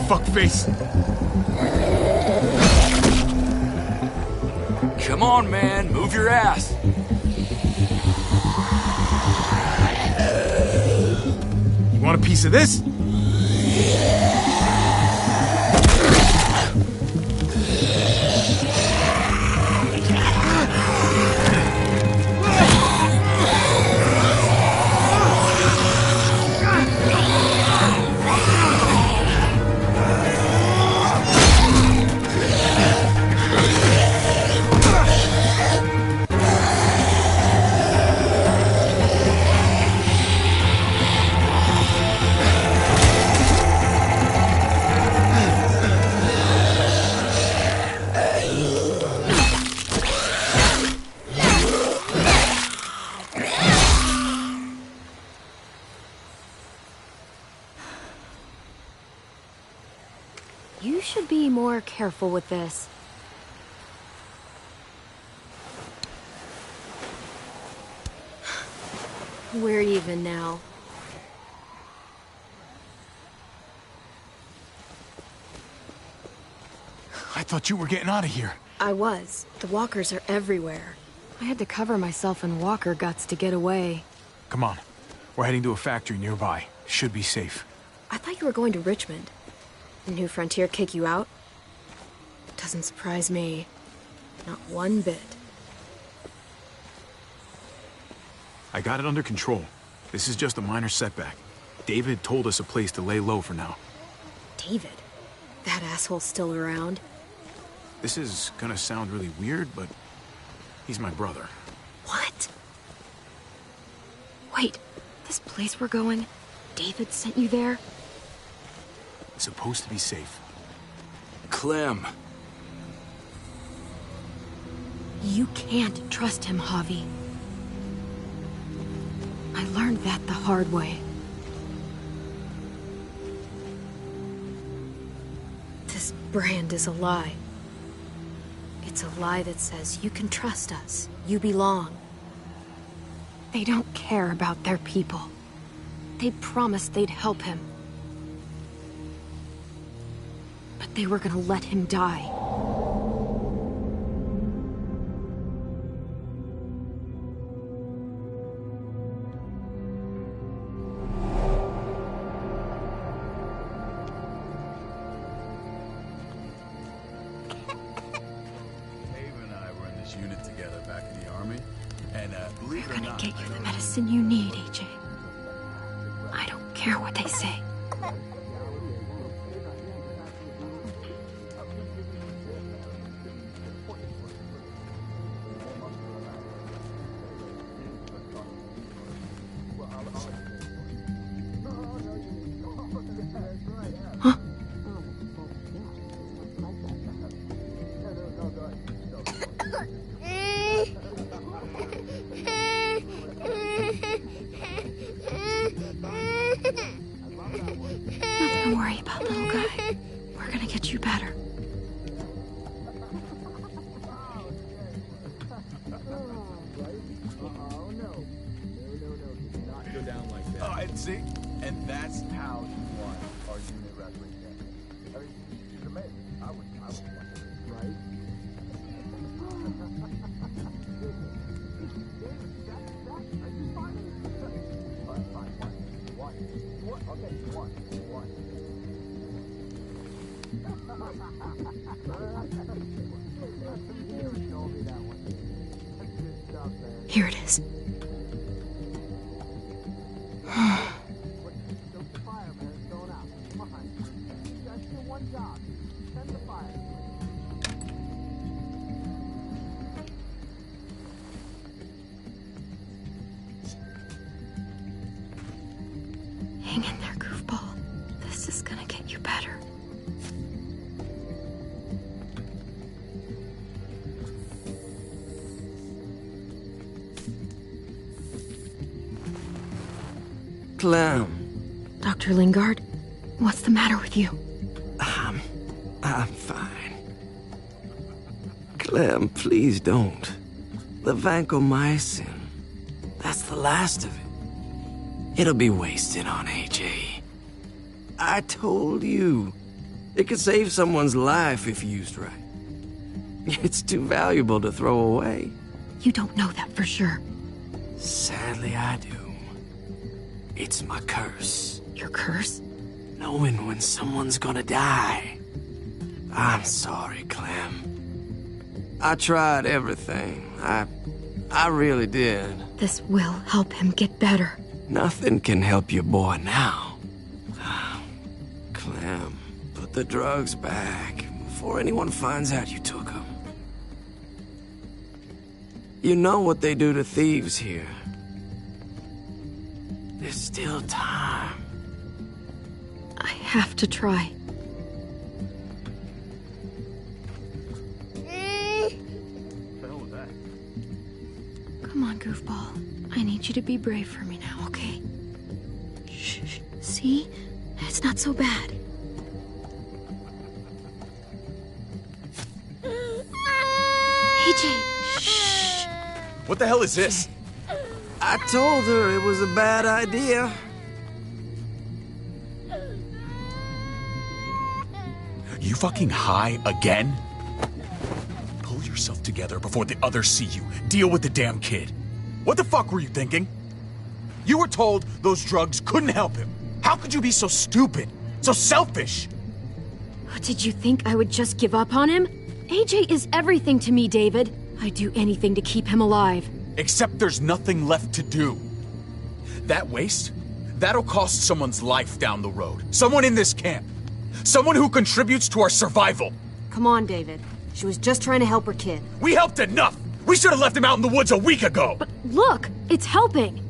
Fuckface. Come on, man. Move your ass. You want a piece of this? You should be more careful with this. We're even now. I thought you were getting out of here. I was. The walkers are everywhere. I had to cover myself in walker guts to get away. Come on. We're heading to a factory nearby. Should be safe. I thought you were going to Richmond. New Frontier kick you out? Doesn't surprise me. Not one bit. I got it under control. This is just a minor setback. David told us a place to lay low for now. David? That asshole's still around? This is gonna sound really weird, but he's my brother. What? Wait, this place we're going, David sent you there? It's supposed to be safe. Clem. You can't trust him, Javi. I learned that the hard way. This brand is a lie. It's a lie that says you can trust us, you belong. They don't care about their people. They promised they'd help him. But they were gonna let him die. Unit together back in the army, and believe We're it or gonna not, get you the medicine you need, AJ. I don't care what they say. Huh? Nothing to worry about, little guy. We're gonna get you better. Oh, and see, and that's how you want our unit represented. I mean, she's amazing. I would want her, right? Here it is. Hang in there, goofball. This is gonna get you better. Clem. Dr. Lingard, what's the matter with you? I'm fine. Clem, please don't. The vancomycin. That's the last of it. It'll be wasted on AJ. I told you. It could save someone's life if used right. It's too valuable to throw away. You don't know that for sure. Sadly, I do. It's my curse. Your curse? Knowing when someone's gonna die. I'm sorry, Clem. I tried everything. I really did. This will help him get better. Nothing can help your boy now. Clem, put the drugs back before anyone finds out you took them. You know what they do to thieves here. There's still time. I have to try. Come on, goofball. I need you to be brave for me now, okay? Shh. See? It's not so bad. AJ, shh. What the hell is this? I told her it was a bad idea. You fucking high again? Pull yourself together before the others see you. Deal with the damn kid. What the fuck were you thinking? You were told those drugs couldn't help him. How could you be so stupid? So selfish? Did you think I would just give up on him? AJ is everything to me, David. I'd do anything to keep him alive. Except there's nothing left to do. That waste? That'll cost someone's life down the road. Someone in this camp. Someone who contributes to our survival. Come on, David. She was just trying to help her kid. We helped enough! We should have left him out in the woods a week ago! But look, it's helping!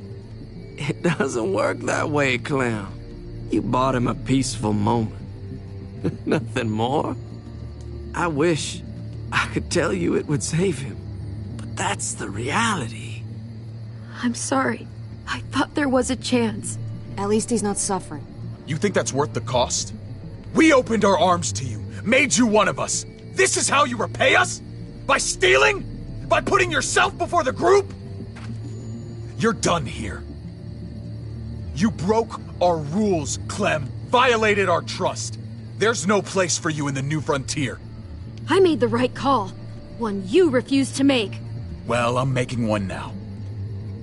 It doesn't work that way, Clem. You bought him a peaceful moment. Nothing more. I wish I could tell you it would save him. But that's the reality. I'm sorry. I thought there was a chance. At least he's not suffering. You think that's worth the cost? We opened our arms to you, made you one of us. This is how you repay us? By stealing? By putting yourself before the group? You're done here. You broke our rules, Clem. Violated our trust. There's no place for you in the new frontier. I made the right call. One you refused to make. Well, I'm making one now.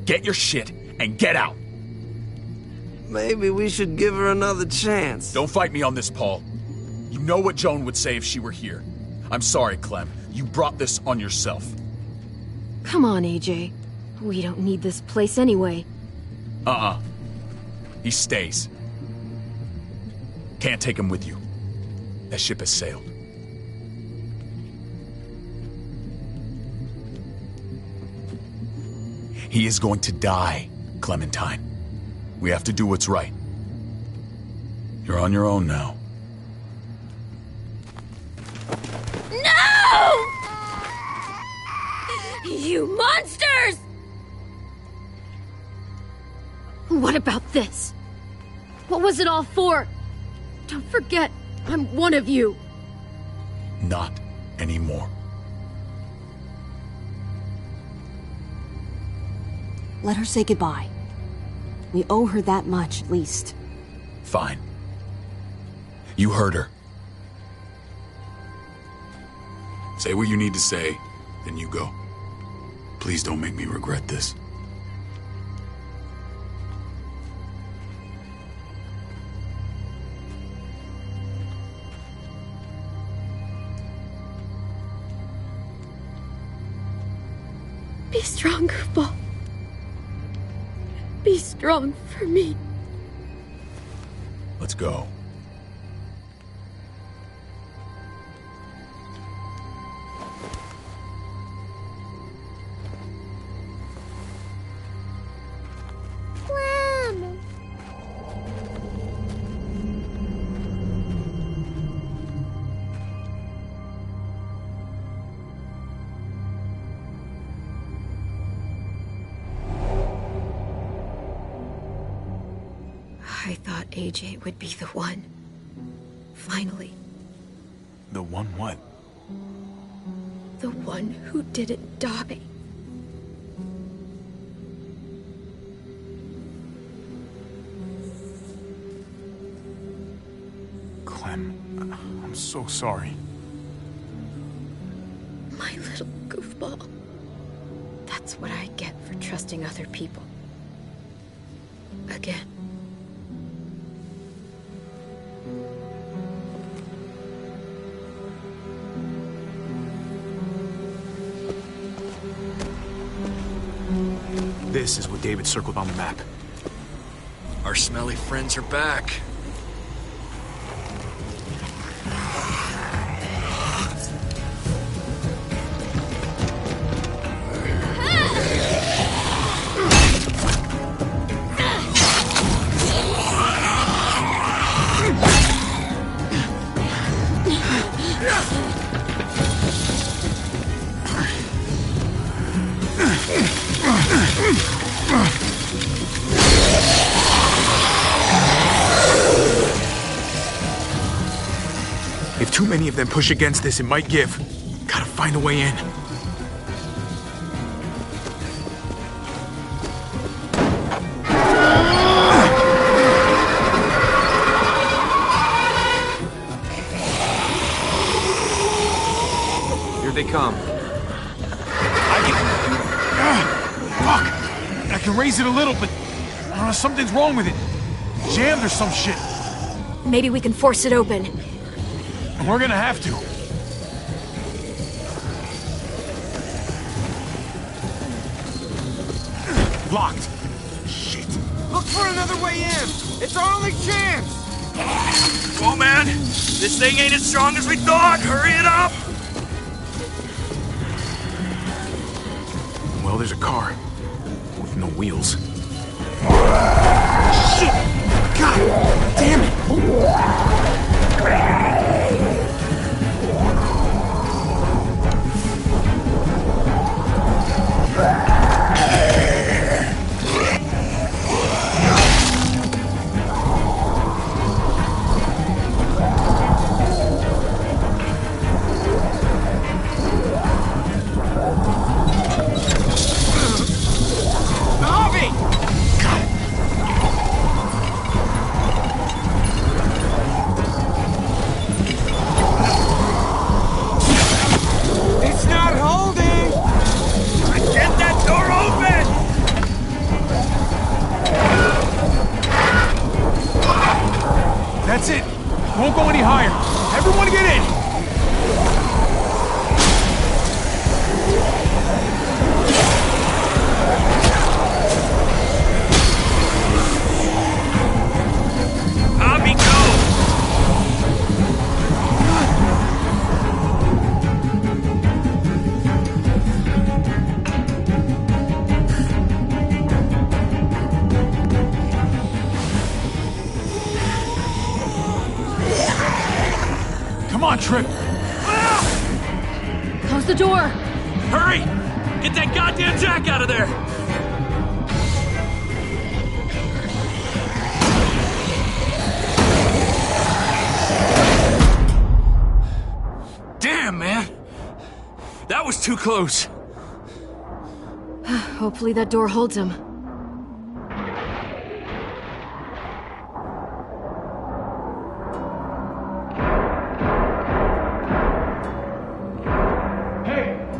Get your shit and get out. Maybe we should give her another chance. Don't fight me on this, Paul. You know what Joan would say if she were here. I'm sorry, Clem. You brought this on yourself. Come on, AJ. We don't need this place anyway. He stays. Can't take him with you. That ship has sailed. He is going to die, Clementine. We have to do what's right. You're on your own now. No! You monsters! What about this? What was it all for? Don't forget, I'm one of you. Not anymore. Let her say goodbye. We owe her that much, at least. Fine. You heard her. Say what you need to say, then you go. Please don't make me regret this. Be strong, Goofball. Be strong for me. Let's go. I thought AJ would be the one. Finally. The one what? The one who didn't die. Clem, I'm so sorry. My little goofball. That's what I get for trusting other people. Again. This is what David circled on the map. Our smelly friends are back. If too many of them push against this, it might give. Gotta find a way in. Here they come. Fuck! I can raise it a little, but I don't know, something's wrong with it. Jammed or some shit. Maybe we can force it open. We're gonna have to. Locked. Shit. Look for another way in. It's our only chance. Come on, man. This thing ain't as strong as we thought. Hurry it up. Well, there's a car. With no wheels. Shit! God damn it! Harvey! Don't go any higher. Everyone get in! Javi, go! Come on, Tripp. Close the door. Hurry! Get that goddamn Jack out of there! Damn, man! That was too close. Hopefully that door holds him.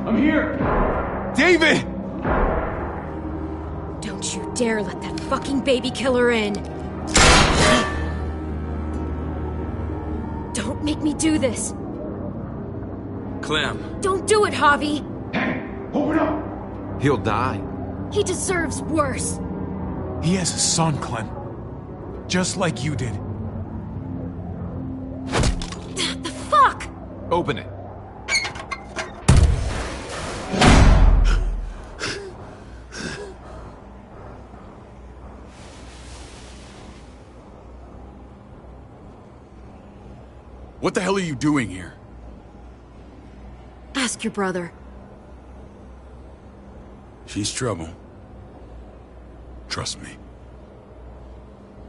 I'm here! David! Don't you dare let that fucking baby killer in. Don't make me do this. Clem. Don't do it, Javi. Open up! He'll die. He deserves worse. He has a son, Clem. Just like you did. The fuck? Open it. What the hell are you doing here? Ask your brother. She's trouble. Trust me.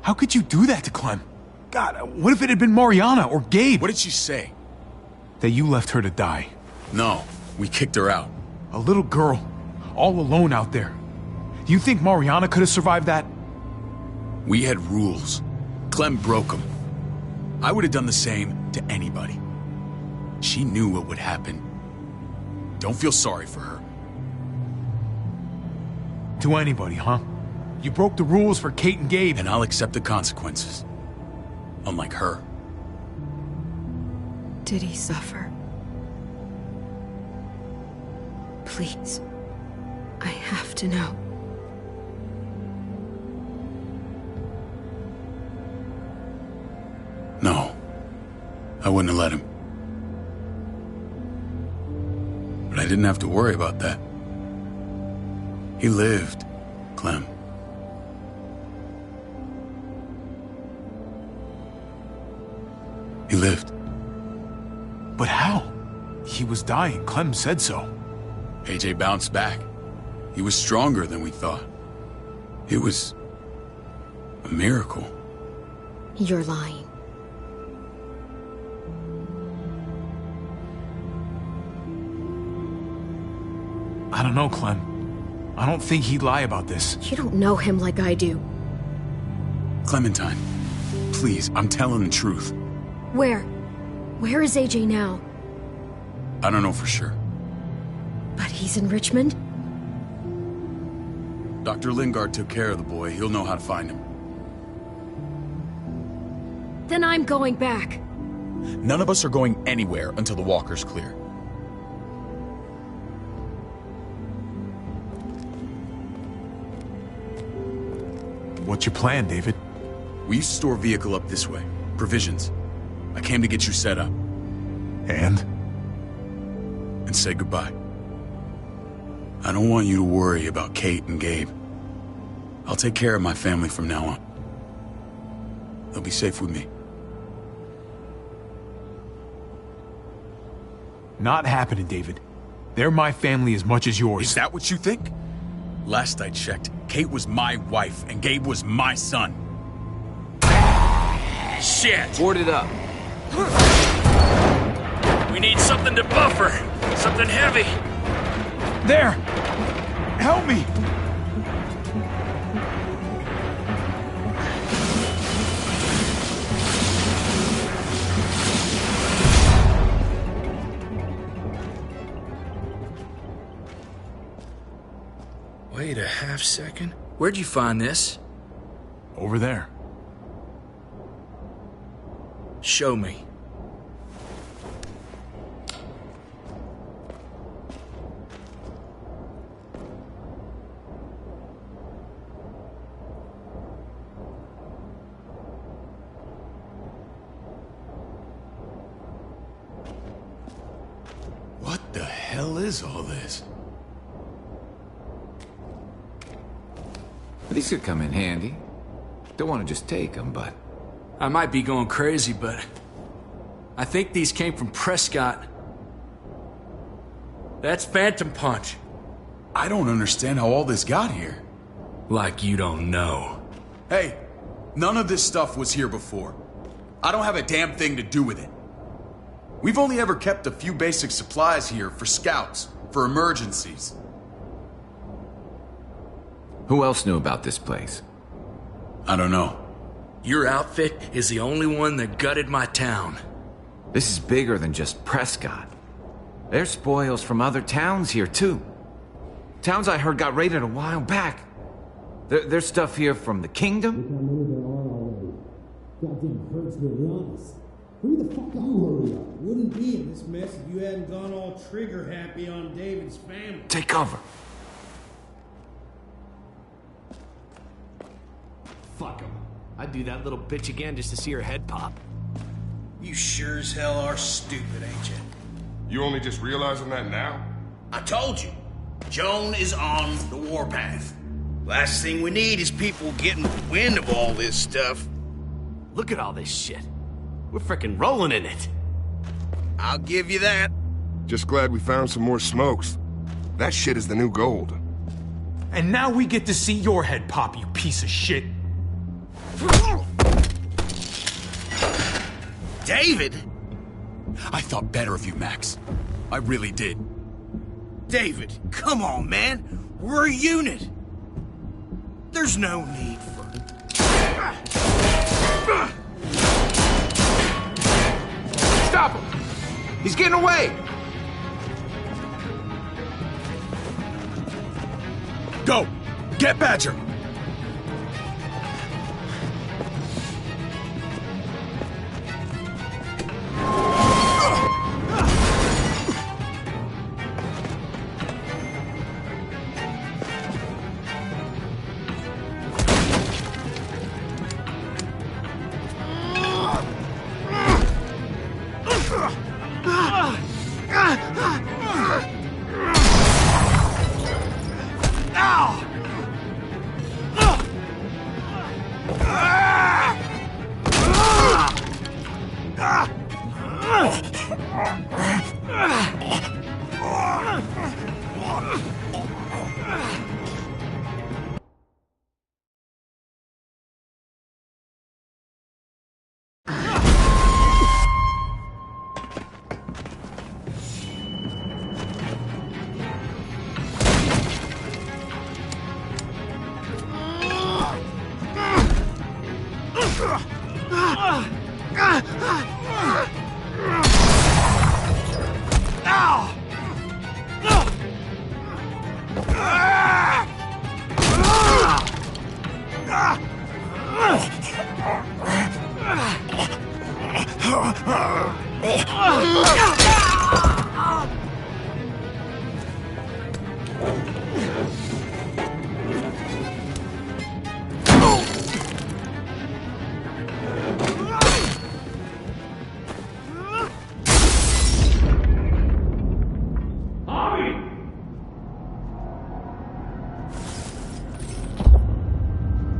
How could you do that to Clem? God, what if it had been Mariana or Gabe? What did she say? That you left her to die. No, we kicked her out. A little girl, all alone out there. Do you think Mariana could have survived that? We had rules. Clem broke them. I would have done the same to anybody. She knew what would happen. Don't feel sorry for her. To anybody, huh? You broke the rules for Kate and Gabe. And I'll accept the consequences. Unlike her. Did he suffer? Please. I have to know. No. I wouldn't have let him. But I didn't have to worry about that. He lived, Clem. He lived. But how? He was dying. Clem said so. AJ bounced back. He was stronger than we thought. It was a miracle. You're lying. I don't know, Clem. I don't think he'd lie about this. You don't know him like I do. Clementine, please, I'm telling the truth. Where? Where is AJ now? I don't know for sure. But he's in Richmond? Dr. Lingard took care of the boy. He'll know how to find him. Then I'm going back. None of us are going anywhere until the walker's clear. What's your plan, David? We used to store a vehicle up this way. Provisions. I came to get you set up. And say goodbye. I don't want you to worry about Kate and Gabe. I'll take care of my family from now on. They'll be safe with me. Not happening, David. They're my family as much as yours. Is that what you think? Last I checked, Kate was my wife and Gabe was my son. Shit! Board it up. We need something to buffer. Something heavy. There! Help me! Wait a half second. Where'd you find this? Over there. Show me. What the hell is all this? These could come in handy. Don't want to just take them, but... I might be going crazy, but I think these came from Prescott. That's Phantom Punch. I don't understand how all this got here. Like you don't know. Hey, none of this stuff was here before. I don't have a damn thing to do with it. We've only ever kept a few basic supplies here for scouts, for emergencies. Who else knew about this place? I don't know. Your outfit is the only one that gutted my town. This is bigger than just Prescott. There's spoils from other towns here, too. Towns I heard got raided a while back. There's stuff here from the kingdom. Goddamn hurts to be honest. Who the fuck you hurry up? Wouldn't be in this mess if you hadn't gone all trigger happy on David's family. Take cover. Fuck him. I'd do that little bitch again just to see her head pop. You sure as hell are stupid, ain't you? You only just realizing that now? I told you. Joan is on the warpath. Last thing we need is people getting wind of all this stuff. Look at all this shit. We're frickin' rolling in it. I'll give you that. Just glad we found some more smokes. That shit is the new gold. And now we get to see your head pop, you piece of shit. David? I thought better of you, Max. I really did. David, come on, man. We're a unit. There's no need for... Stop him! He's getting away! Go! Get Badger!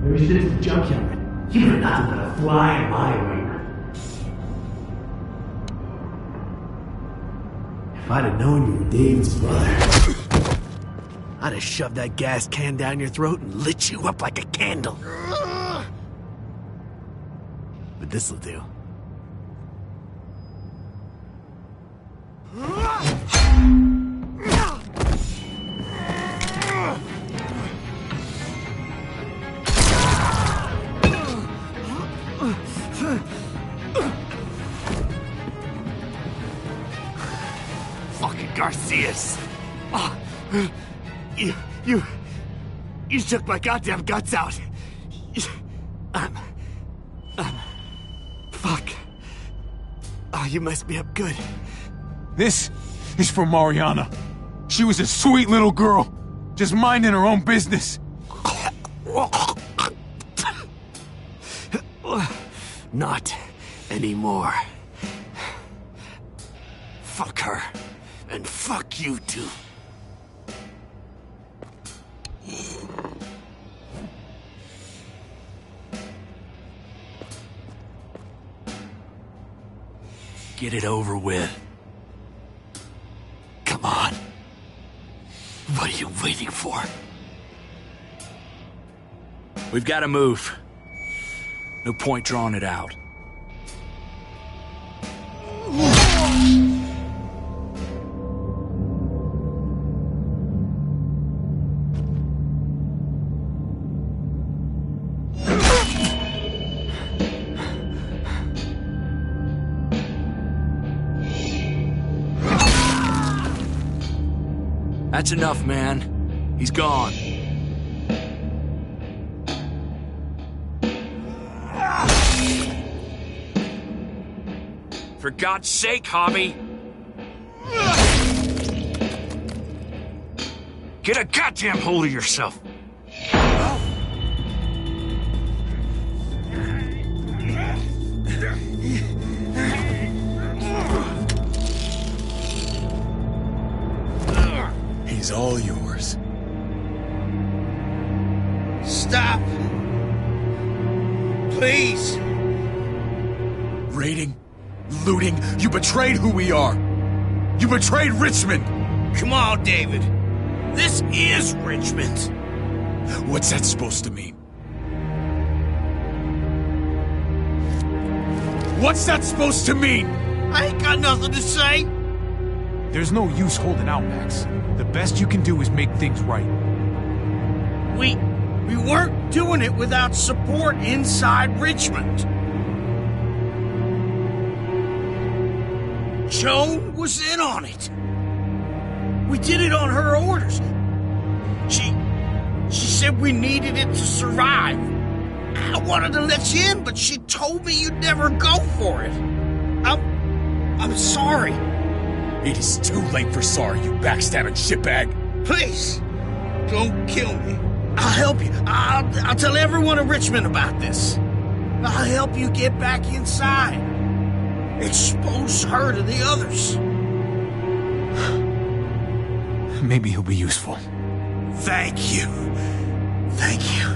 There's just a junkyard. You're nothing but a fly in my way. If I'd have known you were David's brother, I'd have shoved that gas can down your throat and lit you up like a candle. But this'll do. Fucking Garcias! Oh, you shook my goddamn guts out. Fuck. you must be up good. This is for Mariana. She was a sweet little girl, just minding her own business. Not anymore. Fuck her. And fuck you too. Get it over with. Come on. What are you waiting for? We've got to move. No point drawing it out. That's enough, man. He's gone. For God's sake, Javi! Get a goddamn hold of yourself! He's all yours. Stop! Please! Raiding, looting, you betrayed who we are! You betrayed Richmond! Come on, David. This is Richmond. What's that supposed to mean? What's that supposed to mean? I ain't got nothing to say. There's no use holding out, Max. The best you can do is make things right. We weren't doing it without support inside Richmond. Joan was in on it. We did it on her orders. She said we needed it to survive. I wanted to let you in, but she told me you'd never go for it. I'm sorry. It is too late for sorry, you backstabbing shitbag. Please, don't kill me. I'll help you. I'll tell everyone in Richmond about this. I'll help you get back inside. Expose her to the others. Maybe he'll be useful. Thank you. Thank you.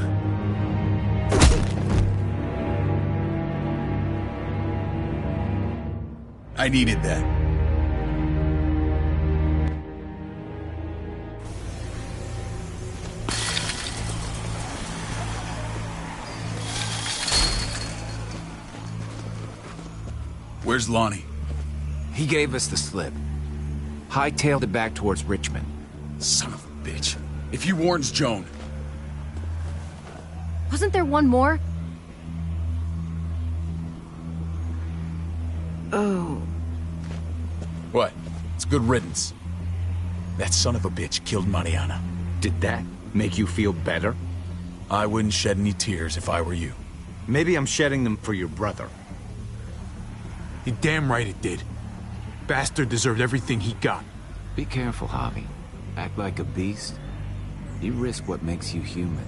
I needed that. Where's Lonnie? He gave us the slip. Hightailed it back towards Richmond. Son of a bitch. If he warns Joan... Wasn't there one more? Oh. What? It's good riddance. That son of a bitch killed Mariana. Did that make you feel better? I wouldn't shed any tears if I were you. Maybe I'm shedding them for your brother. You're damn right it did. Bastard deserved everything he got. Be careful, Javi. Act like a beast. You risk what makes you human.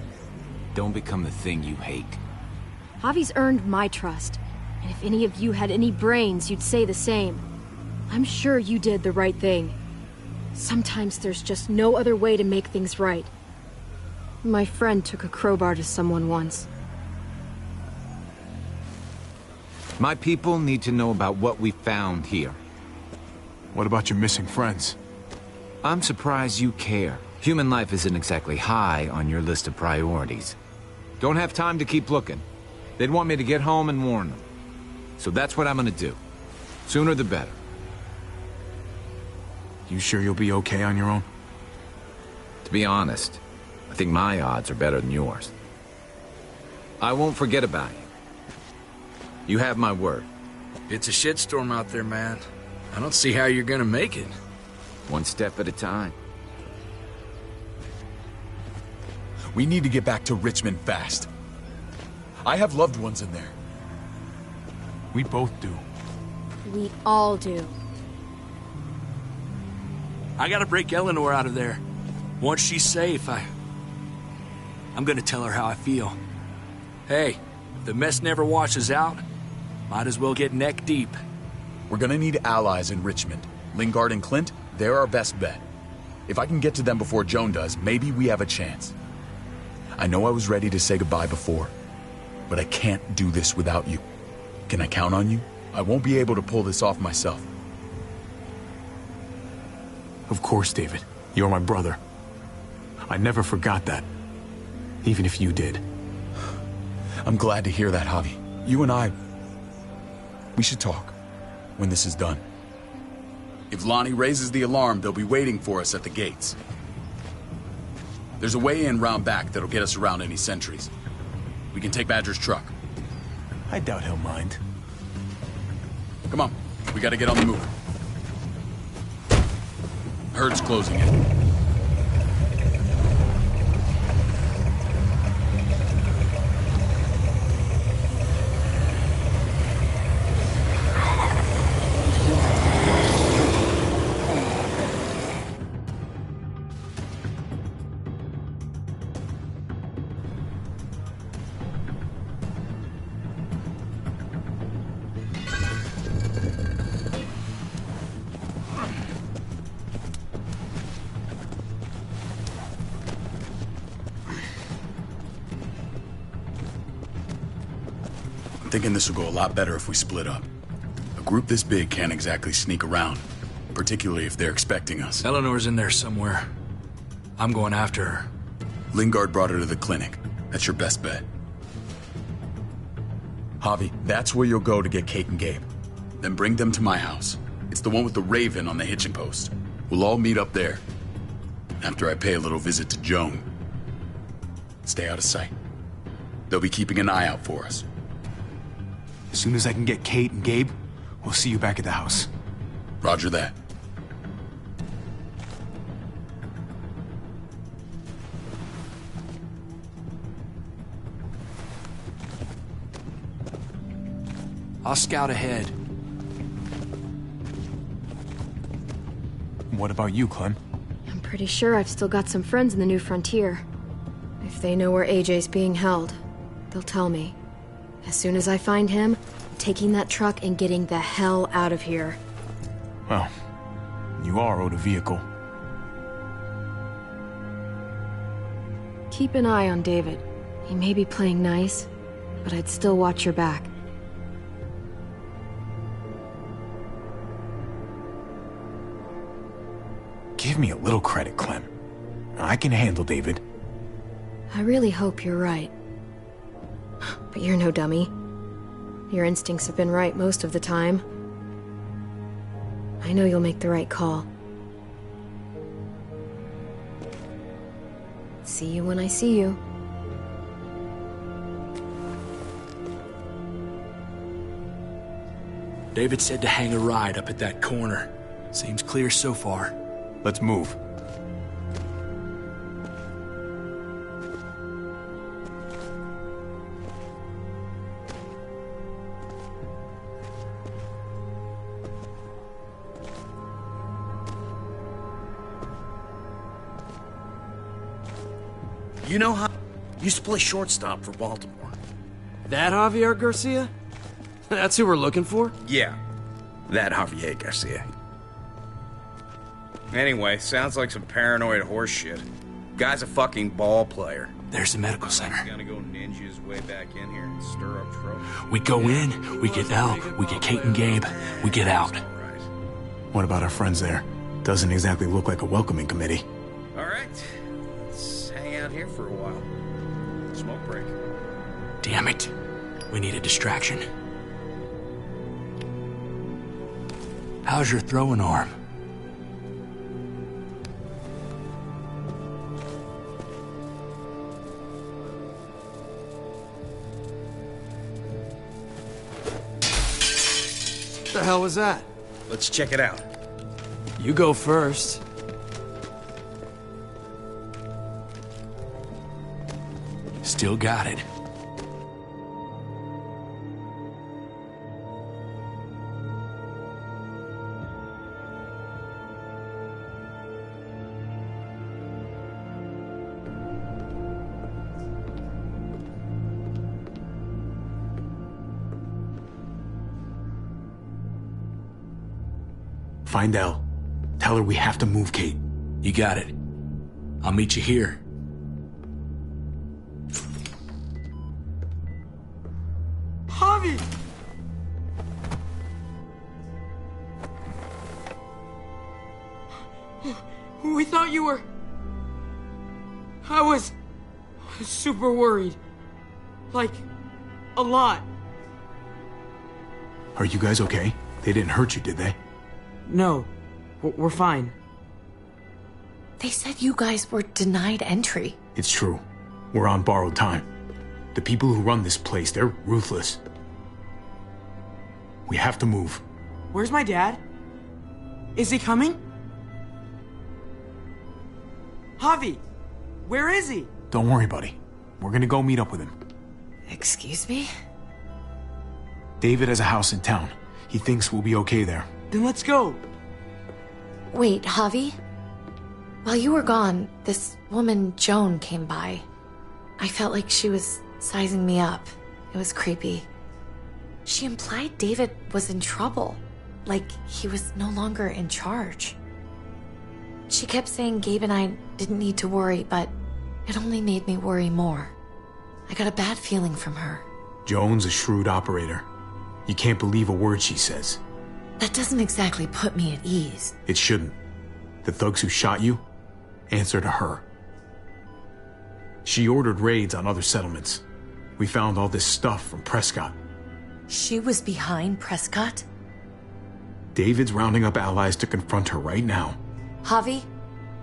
Don't become the thing you hate. Javi's earned my trust. And if any of you had any brains, you'd say the same. I'm sure you did the right thing. Sometimes there's just no other way to make things right. My friend took a crowbar to someone once. My people need to know about what we found here. What about your missing friends? I'm surprised you care. Human life isn't exactly high on your list of priorities. Don't have time to keep looking. They'd want me to get home and warn them. So that's what I'm gonna do. Sooner the better. You sure you'll be okay on your own? To be honest, I think my odds are better than yours. I won't forget about you. You have my word. It's a shitstorm out there, man. I don't see how you're gonna make it. One step at a time. We need to get back to Richmond fast. I have loved ones in there. We both do. We all do. I gotta break Eleanor out of there. Once she's safe, I'm gonna tell her how I feel. Hey, if the mess never washes out, might as well get neck deep. We're gonna need allies in Richmond. Lingard and Clint, they're our best bet. If I can get to them before Joan does, maybe we have a chance. I know I was ready to say goodbye before, but I can't do this without you. Can I count on you? I won't be able to pull this off myself. Of course, David. You're my brother. I never forgot that. Even if you did. I'm glad to hear that, Javi. You and I, we should talk when this is done. If Lonnie raises the alarm, they'll be waiting for us at the gates. There's a way in round back that'll get us around any sentries. We can take Badger's truck. I doubt he'll mind. Come on, we gotta get on the move. Herd's closing in. I'm thinking this will go a lot better if we split up. A group this big can't exactly sneak around, particularly if they're expecting us. Eleanor's in there somewhere. I'm going after her. Lingard brought her to the clinic. That's your best bet. Javi, that's where you'll go to get Kate and Gabe. Then bring them to my house. It's the one with the Raven on the hitching post. We'll all meet up there. After I pay a little visit to Joan. Stay out of sight. They'll be keeping an eye out for us. As soon as I can get Kate and Gabe, we'll see you back at the house. Roger that. I'll scout ahead. What about you, Clem? I'm pretty sure I've still got some friends in the New Frontier. If they know where AJ's being held, they'll tell me. As soon as I find him, I'm taking that truck and getting the hell out of here. Well, you are owed a vehicle. Keep an eye on David. He may be playing nice, but I'd still watch your back. Give me a little credit, Clem. I can handle David. I really hope you're right. But you're no dummy. Your instincts have been right most of the time. I know you'll make the right call. See you when I see you. David said to hang a ride up at that corner. Seems clear so far. Let's move. You know how used to play shortstop for Baltimore. That Javier Garcia? That's who we're looking for? Yeah, that Javier Garcia. Anyway, sounds like some paranoid horse shit. Guy's a fucking ball player. There's the medical center. He's gonna go ninja his way back in here and stir up trouble. We go in, we get Elle, we get Kate and Gabe, we get out. What about our friends there? Doesn't exactly look like a welcoming committee. All right, let's hang out here for a while. Smoke break. Damn it. We need a distraction. How's your throwing arm? What the hell was that? Let's check it out. You go first. Still got it. Find Elle. Tell her we have to move, Kate. You got it. I'll meet you here. Javi! We thought you were... I was super worried. Like, a lot. Are you guys okay? They didn't hurt you, did they? No, we're fine. They said you guys were denied entry. It's true. We're on borrowed time. The people who run this place, they're ruthless. We have to move. Where's my dad? Is he coming? Javi, where is he? Don't worry, buddy. We're gonna go meet up with him. Excuse me? David has a house in town. He thinks we'll be okay there. Then let's go. Wait, Javi? While you were gone, this woman, Joan, came by. I felt like she was sizing me up. It was creepy. She implied David was in trouble. Like he was no longer in charge. She kept saying Gabe and I didn't need to worry, but it only made me worry more. I got a bad feeling from her. Joan's a shrewd operator. You can't believe a word she says. That doesn't exactly put me at ease. It shouldn't. The thugs who shot you answer to her. She ordered raids on other settlements. We found all this stuff from Prescott. She was behind Prescott? David's rounding up allies to confront her right now. Javi,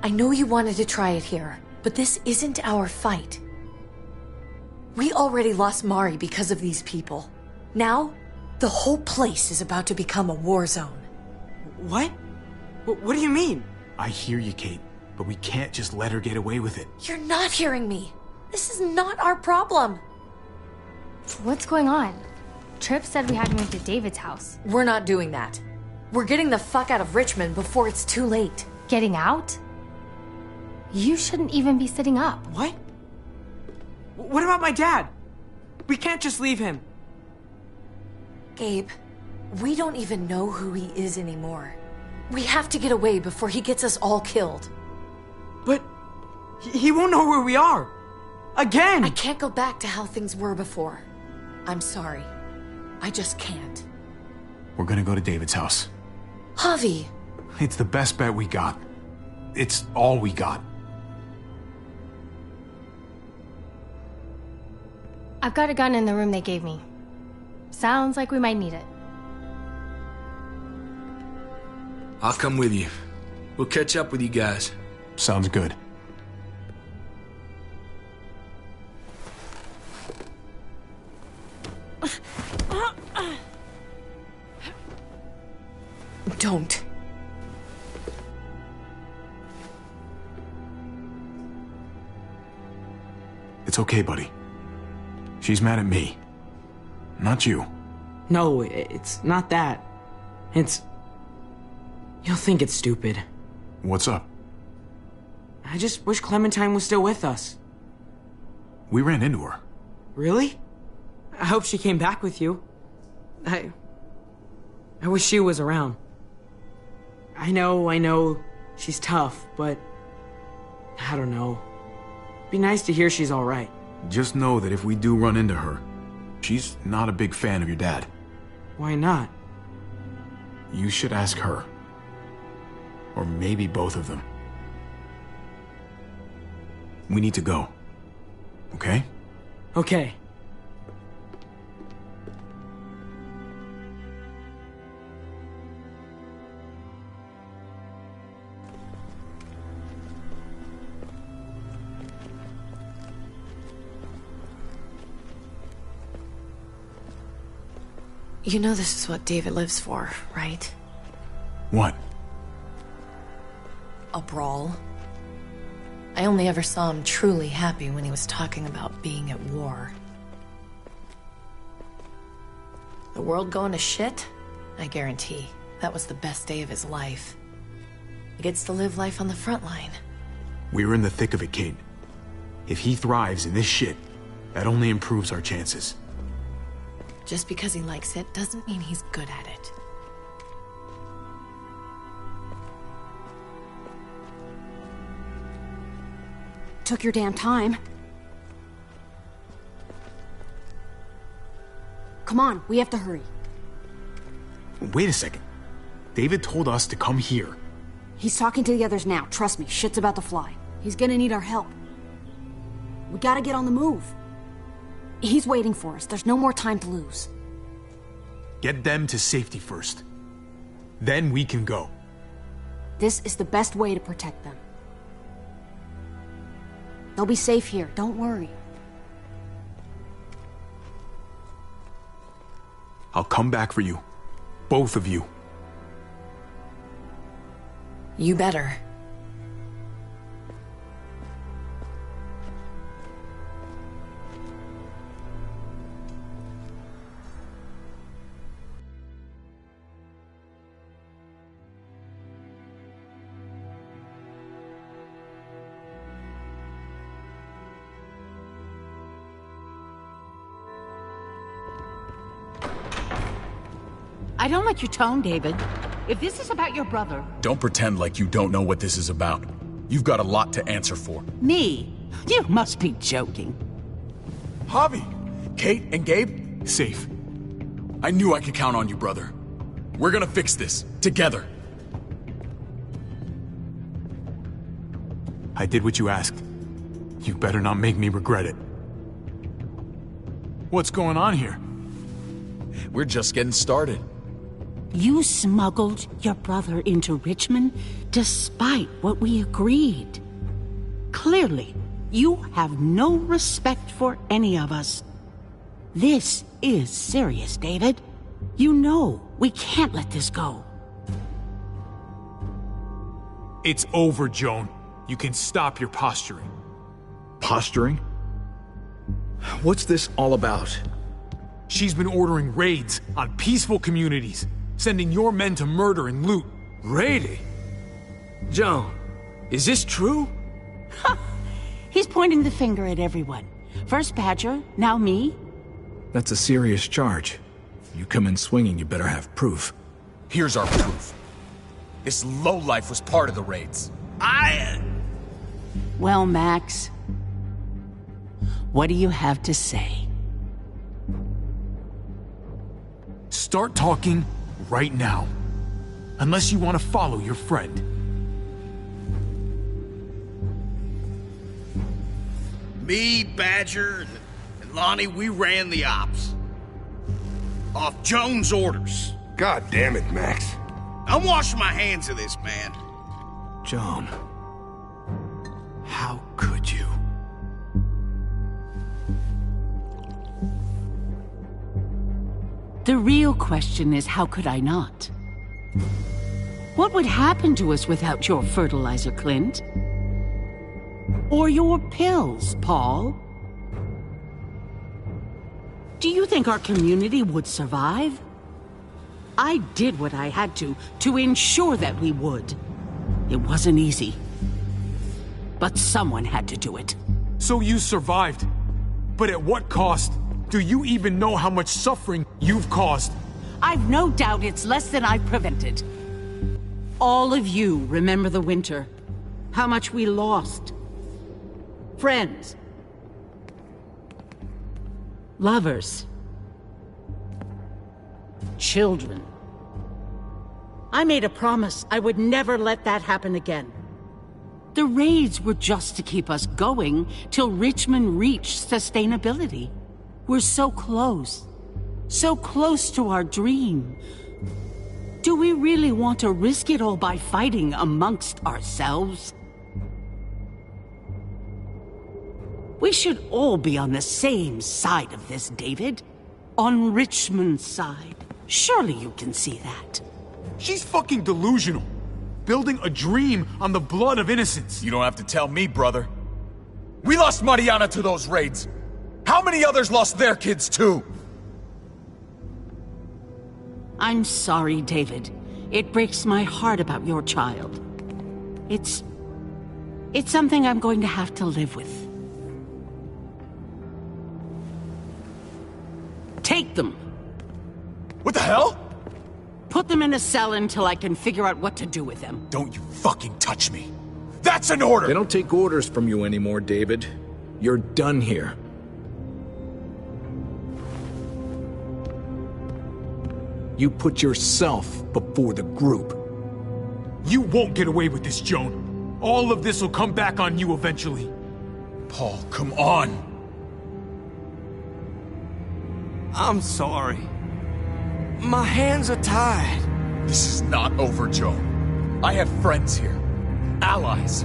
I know you wanted to try it here, but this isn't our fight. We already lost Mari because of these people. Now, the whole place is about to become a war zone. What? What do you mean? I hear you, Kate, but we can't just let her get away with it. You're not hearing me. This is not our problem. What's going on? Tripp said we had to move to David's house. We're not doing that. We're getting the fuck out of Richmond before it's too late. Getting out? You shouldn't even be sitting up. What? What about my dad? We can't just leave him. Gabe, we don't even know who he is anymore. We have to get away before he gets us all killed. But he won't know where we are. Again! I can't go back to how things were before. I'm sorry. I just can't. We're gonna go to David's house. Javi! It's the best bet we got. It's all we got. I've got a gun in the room they gave me. Sounds like we might need it. I'll come with you. We'll catch up with you guys. Sounds good. Don't. It's okay, buddy. She's mad at me. Not you. No, it's not that. It's... You'll think it's stupid. What's up? I just wish Clementine was still with us. We ran into her. Really? I hope she came back with you. I wish she was around. I know, she's tough, but... I don't know. Be nice to hear she's alright. Just know that if we do run into her, she's not a big fan of your dad. Why not? You should ask her. Or maybe both of them. We need to go. Okay? Okay. You know this is what David lives for, right? What? A brawl. I only ever saw him truly happy when he was talking about being at war. The world going to shit? I guarantee that was the best day of his life. He gets to live life on the front line. We're in the thick of it, Kate. If he thrives in this shit, that only improves our chances. Just because he likes it doesn't mean he's good at it. Took your damn time. Come on, we have to hurry. Wait a second. David told us to come here. He's talking to the others now. Trust me, shit's about to fly. He's gonna need our help. We gotta get on the move. He's waiting for us. There's no more time to lose. Get them to safety first. Then we can go. This is the best way to protect them. They'll be safe here. Don't worry. I'll come back for you. Both of you. You better. I don't like your tone, David. If this is about your brother... Don't pretend like you don't know what this is about. You've got a lot to answer for. Me? You must be joking. Javi! Kate and Gabe? Safe. I knew I could count on you, brother. We're gonna fix this. Together. I did what you asked. You better not make me regret it. What's going on here? We're just getting started. You smuggled your brother into Richmond despite what we agreed. Clearly, you have no respect for any of us. This is serious, David. You know we can't let this go. It's over, Joan. You can stop your posturing. Posturing? What's this all about? She's been ordering raids on peaceful communities, sending your men to murder and loot. Raiding? Joan, is this true? He's pointing the finger at everyone. First Badger, now me. That's a serious charge. If you come in swinging, you better have proof. Here's our proof. This lowlife was part of the raids. Well, Max, what do you have to say? Start talking right now. Unless you want to follow your friend. Me, Badger, and Lonnie, we ran the ops. Off Joan's orders. God damn it, Max. I'm washing my hands of this, man. Joan. How could you? The real question is, how could I not? What would happen to us without your fertilizer, Clint? Or your pills, Paul? Do you think our community would survive? I did what I had to ensure that we would. It wasn't easy. But someone had to do it. So you survived. But at what cost? Do you even know how much suffering you've caused? I've no doubt it's less than I've prevented. All of you remember the winter. How much we lost. Friends. Lovers. Children. I made a promise I would never let that happen again. The raids were just to keep us going till Richmond reached sustainability. We're so close to our dream. Do we really want to risk it all by fighting amongst ourselves? We should all be on the same side of this, David. On Richmond's side. Surely you can see that. She's fucking delusional. Building a dream on the blood of innocents. You don't have to tell me, brother. We lost Mariana to those raids. How many others lost their kids, too? I'm sorry, David. It breaks my heart about your child. It's something I'm going to have to live with. Take them. What the hell? Put them in a cell until I can figure out what to do with them. Don't you fucking touch me. That's an order! They don't take orders from you anymore, David. You're done here. You put yourself before the group. You won't get away with this, Joan. All of this will come back on you eventually. Paul, come on! I'm sorry. My hands are tied. This is not over, Joan. I have friends here. Allies.